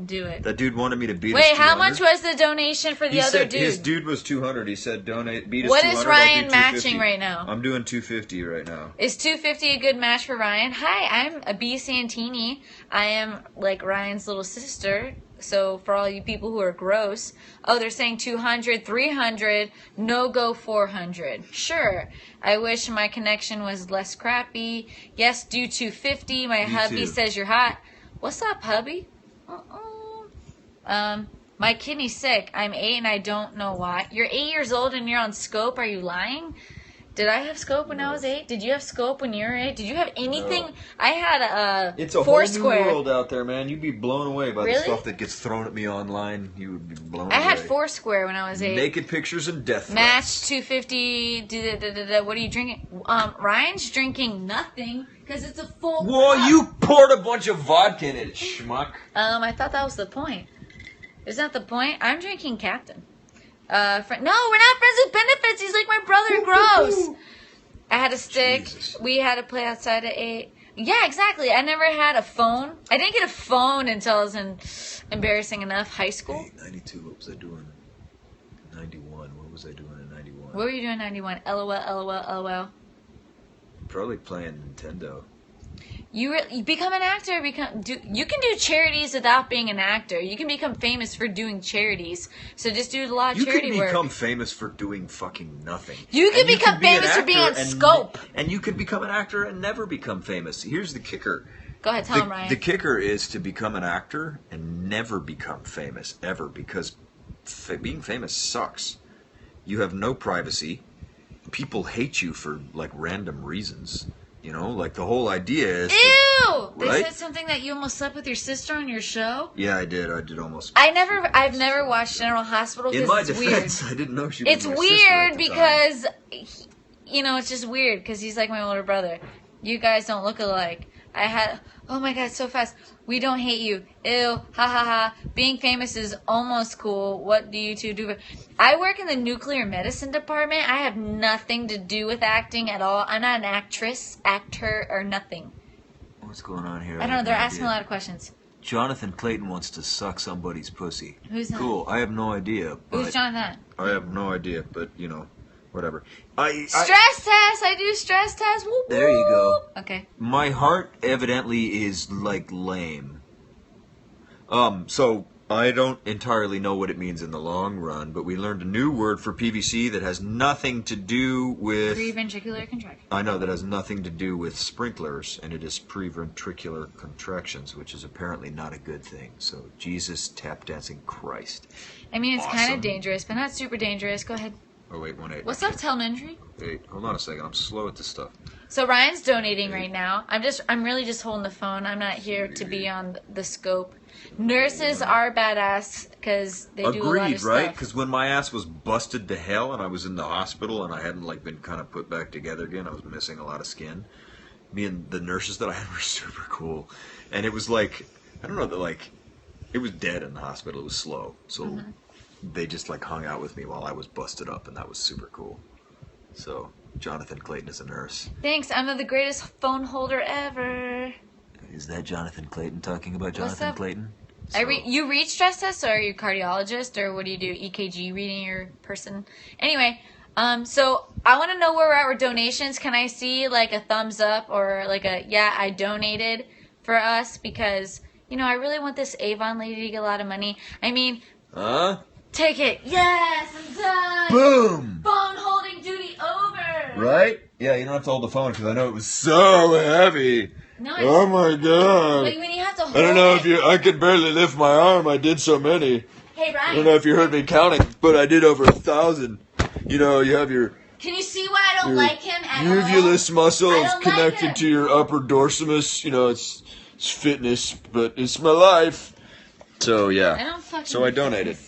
Do it. That dude wanted me to beat. Wait, how much was the donation for the he other said dude? His dude was 200. He said donate. Beat us. What 200, is Ryan I'll do matching 250. right now? I'm doing 250 right now. Is 250 a good match for Ryan? Hi, I'm a B Santini. I am like Ryan's little sister. So for all you people who are gross, oh, they're saying 200, 300, no go 400. Sure. I wish my connection was less crappy. Yes, do 250. My hubby says you're hot. What's up, hubby? My kidney's sick. I'm 8 and I don't know why. You're 8 years old and you're on Scope. Are you lying? Did I have Scope when I was 8? Did you have Scope when you were 8? Did you have anything? No. I had It's a Foursquare. whole new world out there, man. You'd be blown away by Really? the stuff that gets thrown at me online. You would be blown away. I had Foursquare when I was 8. Naked pictures and death threats. Match 250. What are you drinking? Ryan's drinking nothing because it's a full Whoa, cup. you poured a bunch of vodka in it, schmuck. I thought that was the point. Isn't that the point? I'm drinking Captain. No, we're not friends with benefits. He's like my brother. Gross. I had a stick. Jesus. We had to play outside at 8. Yeah, exactly. I never had a phone. I didn't get a phone until I was in embarrassing enough high school. 92. What was I doing? 91. What was I doing in 91? What were you doing in 91? LOL, LOL, LOL. Probably playing Nintendo. You become an actor. You can do charities without being an actor. You can become famous for doing charities. So just do a lot of charity work. You can become famous for doing fucking nothing. You can become famous for being on Scope. And you can become an actor and never become famous. Here's the kicker. Go ahead, tell him, Ryan. The kicker is to become an actor and never become famous, ever. Because being famous sucks. You have no privacy. People hate you for, like, random reasons. You know, like the whole idea is... Ew! They right? said something that you almost slept with your sister on your show? Yeah, I did. I did almost. I've never watched General Hospital because it's weird. In my defense, I didn't know she was It's my weird sister at the because, time. You know, it's just weird because he's like my older brother. You guys don't look alike. Oh my God, so fast. We don't hate you. Ew, ha ha ha. Being famous is almost cool. What do you two do? I work in the nuclear medicine department. I have nothing to do with acting at all. I'm not an actress, actor, or nothing. What's going on here? I don't know. They're asking a lot of questions. Jonathan Clayton wants to suck somebody's pussy. Who's that? Cool. I have no idea. Who's Jonathan? I have no idea, but, you know, whatever. Stress test! I do stress tests. Woo, there you go. Okay. My heart evidently is, like, lame. So I don't entirely know what it means in the long run, but we learned a new word for PVC that has nothing to do with... Preventricular contraction. I know, that has nothing to do with sprinklers, and it is preventricular contractions, which is apparently not a good thing. So, Jesus, tap dancing Christ. I mean, it's kind Awesome. of dangerous, but not super dangerous. Go ahead. Oh, wait, 1-8. What's up, telemetry? Wait, hold on a second. I'm slow at this stuff. So Ryan's donating right now. I'm really just holding the phone. I'm not here to be on the scope. Nurses are badass because they do a lot of Agreed, stuff. right? Because when my ass was busted to hell and I was in the hospital and I hadn't like been kind of put back together again, I was missing a lot of skin. Me and the nurses that I had were super cool, and it was like, I don't know, that like it was dead in the hospital. It was slow, so they just like hung out with me while I was busted up, and that was super cool. So Jonathan Clayton is a nurse. Thanks. I'm the greatest phone holder ever. Is that Jonathan Clayton talking about Jonathan Clayton? So. You read stress tests, or are you a cardiologist, or what do you do? EKG reading your person? Anyway, so I want to know where we're at with donations. Can I see like a thumbs up or like a yeah, I donated for us because you know I really want this Avon lady to get a lot of money. I mean, take it. Yes, I'm done. Boom. Phone holding duty over. Right? Yeah, you don't have to hold the phone because I know it was so heavy. No, oh my god! Like when you have to hold I don't know if you. I could barely lift my arm. I did so many. Hey Ryan. I don't know if you heard me counting, but I did over 1,000. You know, you have your. Can you see why I don't like him at all? Uvulus muscle is connected like to your upper dorsimus. You know, it's fitness, but it's my life. So yeah. I don't fucking. So I donated.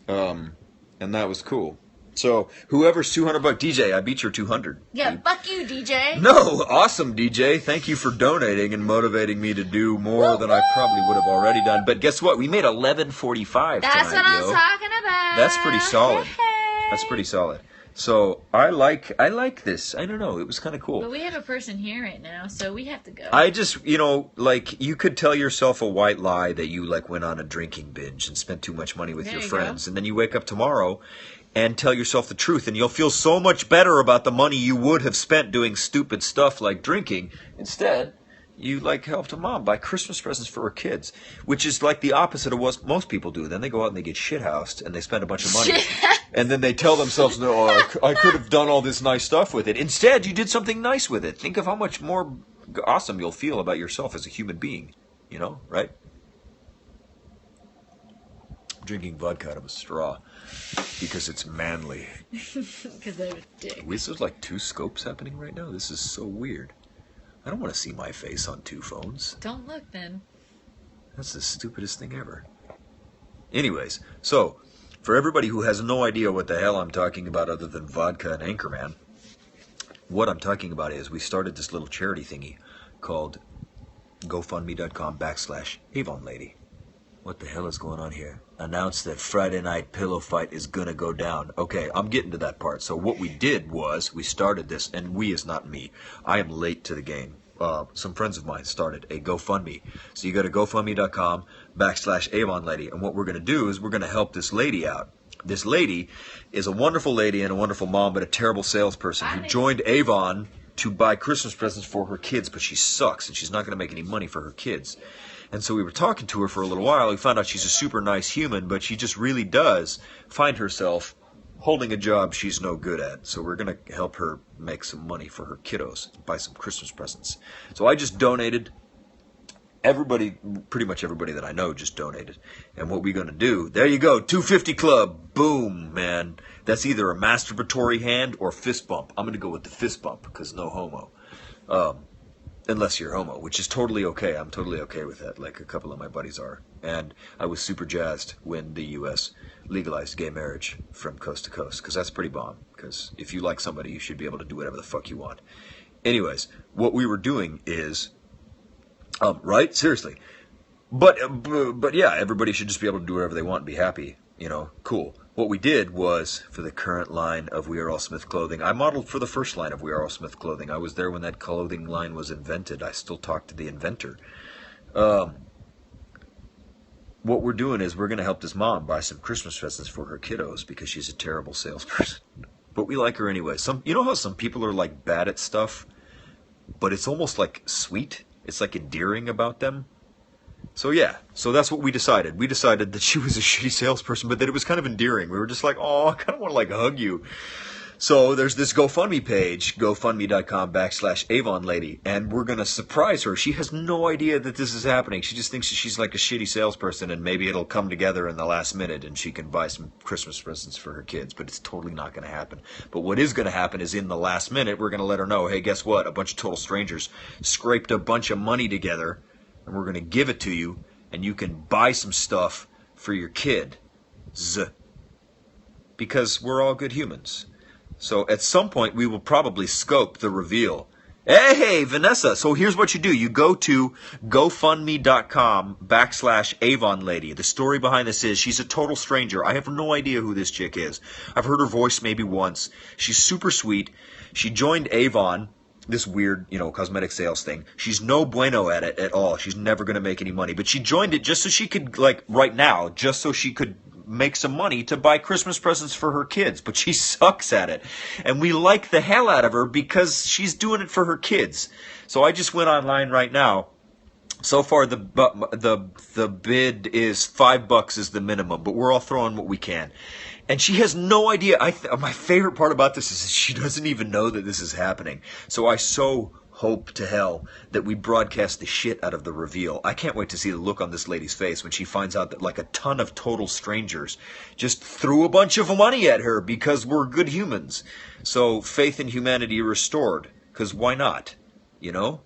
And that was cool. So whoever's $200, DJ, I beat your 200. Yeah, fuck you, DJ. No, awesome, DJ. Thank you for donating and motivating me to do more than I probably would have already done. But guess what? We made $11.45 That's tonight, what I'm talking about. That's pretty solid. That's pretty solid. So I like this. I don't know. It was kind of cool. But we have a person here right now, so we have to go. I just, like, you could tell yourself a white lie that you, like, went on a drinking binge and spent too much money with There your you friends. go. And then you wake up tomorrow and tell yourself the truth. And you'll feel so much better about the money you would have spent doing stupid stuff like drinking. Instead, you, like, helped a mom buy Christmas presents for her kids, which is, like, the opposite of what most people do. Then they go out and they get shit-housed and they spend a bunch of money. And then they tell themselves, no, I could have done all this nice stuff with it. Instead, you did something nice with it. Think of how much more awesome you'll feel about yourself as a human being. You know, right? Drinking vodka out of a straw because it's manly. Because I'm a dick. There's like two scopes happening right now. This is so weird. I don't want to see my face on two phones. Don't look then. That's the stupidest thing ever. Anyways, so for everybody who has no idea what the hell I'm talking about other than vodka and Anchorman, what I'm talking about is we started this little charity thingy called Gofundme.com/avonlady. What the hell is going on here? Announced that Friday night pillow fight is gonna go down. Okay, I'm getting to that part. So what we did was we started this, and we is not me. I am late to the game. Some friends of mine started a GoFundMe. So you go to GoFundMe.com/avonlady, and what we're gonna do is we're gonna help this lady out. This lady is a wonderful lady and a wonderful mom, but a terrible salesperson who joined Avon to buy Christmas presents for her kids, but she sucks and she's not going to make any money for her kids. And so we were talking to her for a little while. We found out she's a super nice human, but she just really does find herself holding a job she's no good at. So we're going to help her make some money for her kiddos, buy some Christmas presents. So I just donated. Everybody, pretty much everybody that I know just donated. And what we're going to do, there you go, 250 Club. Boom, man. That's either a masturbatory hand or fist bump. I'm going to go with the fist bump because no homo. Unless you're homo, which is totally okay. I'm totally okay with that, like a couple of my buddies are. And I was super jazzed when the U.S. legalized gay marriage from coast to coast, because that's pretty bomb. Because if you like somebody, you should be able to do whatever the fuck you want. Anyways, what we were doing is... right? Seriously. But yeah, everybody should just be able to do whatever they want and be happy. You know, cool. What we did was, for the current line of We Are All Smith Clothing, I modeled for the first line of We Are All Smith Clothing. I was there when that clothing line was invented. I still talk to the inventor. What we're doing is we're going to help this mom buy some Christmas presents for her kiddos because she's a terrible salesperson. But we like her anyway. You know how some people are like bad at stuff, but it's almost like sweet? It's like endearing about them. So yeah, so that's what we decided. We decided that she was a shitty salesperson, but that it was kind of endearing. We were just like, oh, I kind of want to like hug you. So there's this GoFundMe page, GoFundMe.com/avonlady, and we're going to surprise her. She has no idea that this is happening. She just thinks she's like a shitty salesperson and maybe it'll come together in the last minute and she can buy some Christmas presents for her kids, but it's totally not going to happen. But what is going to happen is in the last minute, we're going to let her know, hey, guess what? A bunch of total strangers scraped a bunch of money together and we're going to give it to you and you can buy some stuff for your kid. Because we're all good humans. So at some point, we will probably scope the reveal. Hey, Vanessa. So here's what you do. You go to GoFundMe.com/avonlady. The story behind this is she's a total stranger. I have no idea who this chick is. I've heard her voice maybe once. She's super sweet. She joined Avon, this weird, cosmetic sales thing. She's no bueno at it at all. She's never going to make any money. But she joined it just so she could, like, right now, just so she could make some money to buy Christmas presents for her kids, but she sucks at it. And we like the hell out of her because she's doing it for her kids. So I just went online right now. So far the bid is $5 is the minimum, but we're all throwing what we can. And she has no idea. My favorite part about this is she doesn't even know that this is happening. So I hope to hell that we broadcast the shit out of the reveal. I can't wait to see the look on this lady's face when she finds out that like a ton of total strangers just threw a bunch of money at her because we're good humans. So faith in humanity restored, because why not? I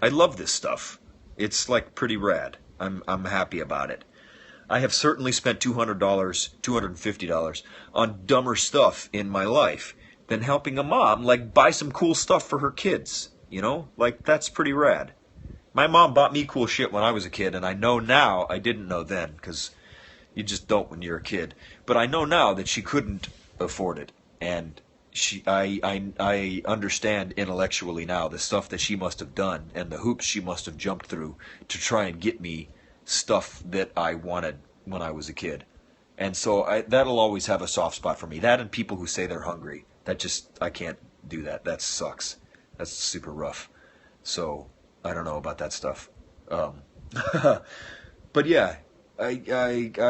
love this stuff. It's like pretty rad. I'm happy about it. I have certainly spent $200, $250 on dumber stuff in my life than helping a mom like buy some cool stuff for her kids. Like, that's pretty rad. My mom bought me cool shit when I was a kid, and I know now, I didn't know then, because you just don't when you're a kid. But I know now that she couldn't afford it, and I understand intellectually now the stuff that she must have done and the hoops she must have jumped through to try and get me stuff that I wanted when I was a kid. And so that'll always have a soft spot for me. That and people who say they're hungry. That just, I can't do that. That sucks. That's super rough. So I don't know about that stuff. But yeah,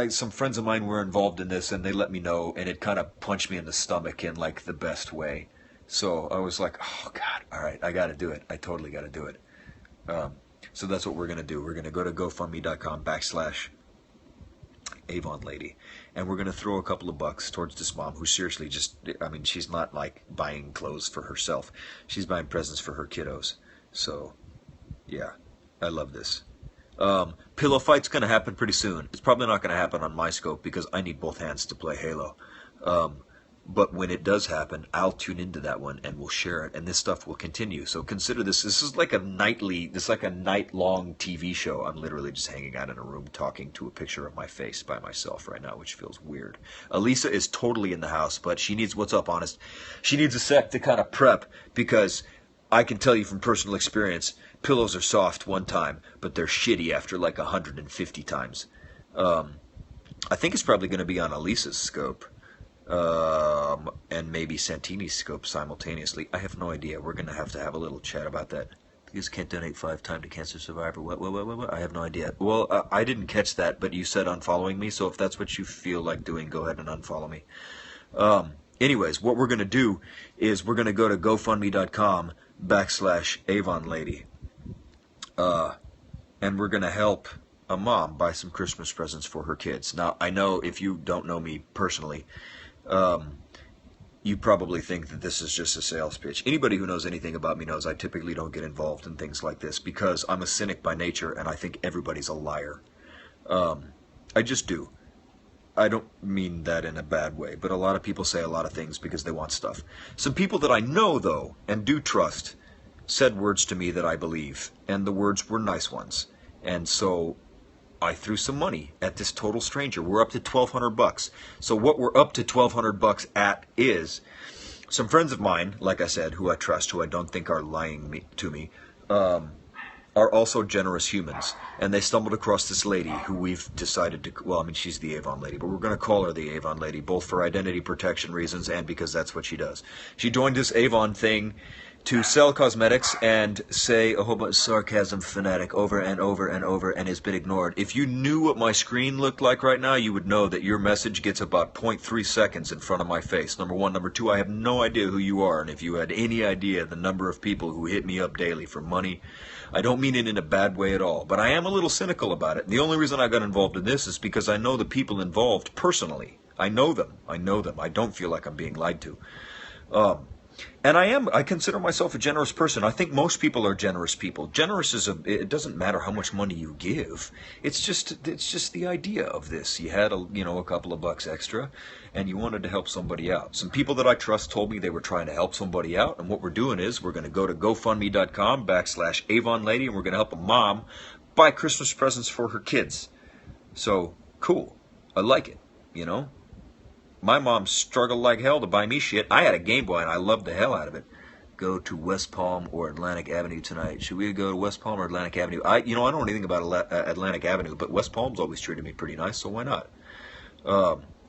some friends of mine were involved in this, and they let me know, and it kind of punched me in the stomach in like the best way. So I was like, oh God, all right, I got to do it. I totally got to do it. So that's what we're gonna do. We're gonna go to GoFundMe.com/avonlady, and we're gonna throw a couple of bucks towards this mom who seriously just, I mean, she's not like buying clothes for herself. She's buying presents for her kiddos. So yeah, I love this. Pillow fight's going to happen pretty soon. It's probably not going to happen on my scope because I need both hands to play Halo. But when it does happen, I'll tune into that one and we'll share it. And this stuff will continue. So consider this. This is like a night-long TV show. I'm literally just hanging out in a room talking to a picture of my face by myself right now, which feels weird. Elisa is totally in the house, but she needs, what's up, Honest? She needs a sec to kind of prep because I can tell you from personal experience, pillows are soft one time, but they're shitty after like 150 times. I think it's probably going to be on Elisa's scope, and maybe Santini's scope simultaneously. I have no idea. We're going to have a little chat about that. You just can't donate 5 times to cancer survivor. What? I have no idea. Well, I didn't catch that, but you said unfollowing me, so if that's what you feel like doing, go ahead and unfollow me. Anyways, what we're going to do is we're going to go to GoFundMe.com/avonlady. And we're going to help a mom buy some Christmas presents for her kids. Now, I know if you don't know me personally, you probably think that this is just a sales pitch. Anybody who knows anything about me knows I typically don't get involved in things like this because I'm a cynic by nature and I think everybody's a liar. I just do. I don't mean that in a bad way, but a lot of people say a lot of things because they want stuff. Some people that I know, though, and do trust, said words to me that I believe, and the words were nice ones. And so I threw some money at this total stranger. We're up to $1,200. So what we're up to $1,200 at is some friends of mine, like I said, who I trust, who I don't think are lying to me, are also generous humans. And they stumbled across this lady who we've decided to, well, I mean, she's the Avon Lady, but we're going to call her the Avon Lady, both for identity protection reasons and because that's what she does. She joined this Avon thing to sell cosmetics and say a whole bunch of sarcasm fanatic over and over and over and has been ignored. If you knew what my screen looked like right now, you would know that your message gets about 0.3 seconds in front of my face. Number one. Number two, I have no idea who you are. And if you had any idea the number of people who hit me up daily for money, I don't mean it in a bad way at all. But I am a little cynical about it. And the only reason I got involved in this is because I know the people involved personally. I know them. I don't feel like I'm being lied to. And I consider myself a generous person. I think most people are generous people. Generous it doesn't matter how much money you give. It's just the idea of this. You had a couple of bucks extra and you wanted to help somebody out. Some people that I trust told me they were trying to help somebody out, and what we're doing is we're going to go to GoFundMe.com/avonlady and we're going to help a mom buy Christmas presents for her kids. So, cool. I like it, My mom struggled like hell to buy me shit. I had a Game Boy and I loved the hell out of it. Go to West Palm or Atlantic Avenue tonight. Should we go to West Palm or Atlantic Avenue? I don't know anything about Atlantic Avenue, but West Palm's always treated me pretty nice, so why not?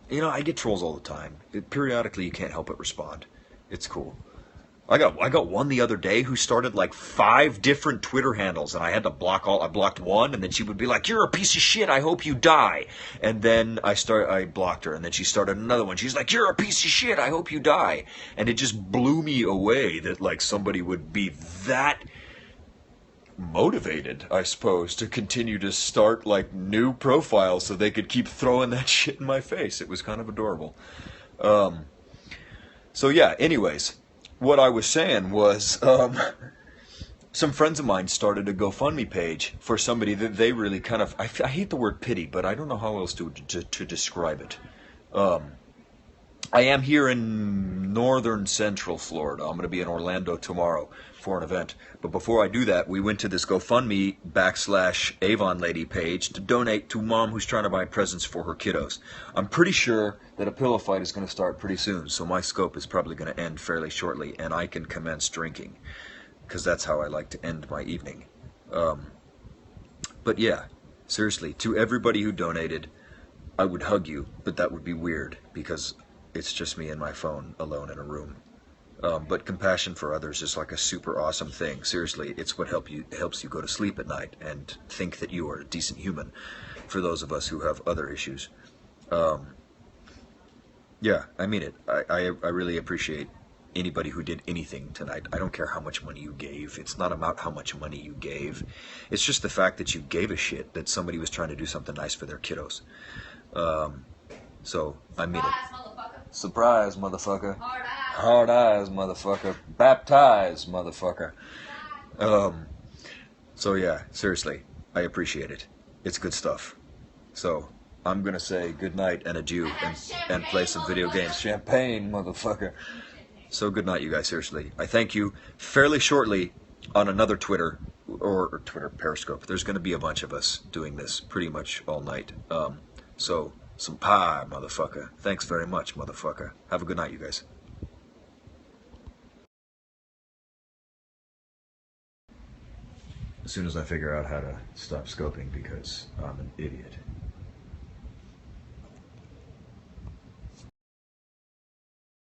I get trolls all the time. Periodically, you can't help but respond. It's cool. I got one the other day who started like 5 different Twitter handles, and I had to block all. I blocked one, and then she would be like, "You're a piece of shit. I hope you die." And then I blocked her, and then she started another one. She's like, "You're a piece of shit. I hope you die." And it just blew me away that like somebody would be that motivated, I suppose, to continue to start like new profiles so they could keep throwing that shit in my face. It was kind of adorable. So yeah. Anyways. What I was saying was, some friends of mine started a GoFundMe page for somebody that they really kind of, I hate the word pity, but I don't know how else to describe it. I am here in northern central Florida. I'm going to be in Orlando tomorrow for an event. But before I do that, we went to this Gofundme / avonlady page to donate to mom who's trying to buy presents for her kiddos. I'm pretty sure that a pillow fight is going to start pretty soon, so my scope is probably going to end fairly shortly, and I can commence drinking, because that's how I like to end my evening. But yeah, seriously, to everybody who donated, I would hug you, but that would be weird, because it's just me and my phone alone in a room. But compassion for others is like a super awesome thing. Seriously, it's what helps you go to sleep at night and think that you are a decent human for those of us who have other issues. Yeah, I mean it. I really appreciate anybody who did anything tonight. I don't care how much money you gave. It's not about how much money you gave. It's just the fact that you gave a shit that somebody was trying to do something nice for their kiddos. So, I mean it. Surprise, motherfucker. Hard eyes, motherfucker. Baptize, motherfucker. So yeah, seriously, I appreciate it. It's good stuff. So, I'm gonna say good night and adieu and play some video games. Champagne, motherfucker. So good night, you guys, seriously. I thank you. Fairly shortly on another Twitter, or Twitter Periscope, there's gonna be a bunch of us doing this pretty much all night. So, some pie, motherfucker. Thanks very much, motherfucker. Have a good night, you guys. As soon as I figure out how to stop scoping, because I'm an idiot.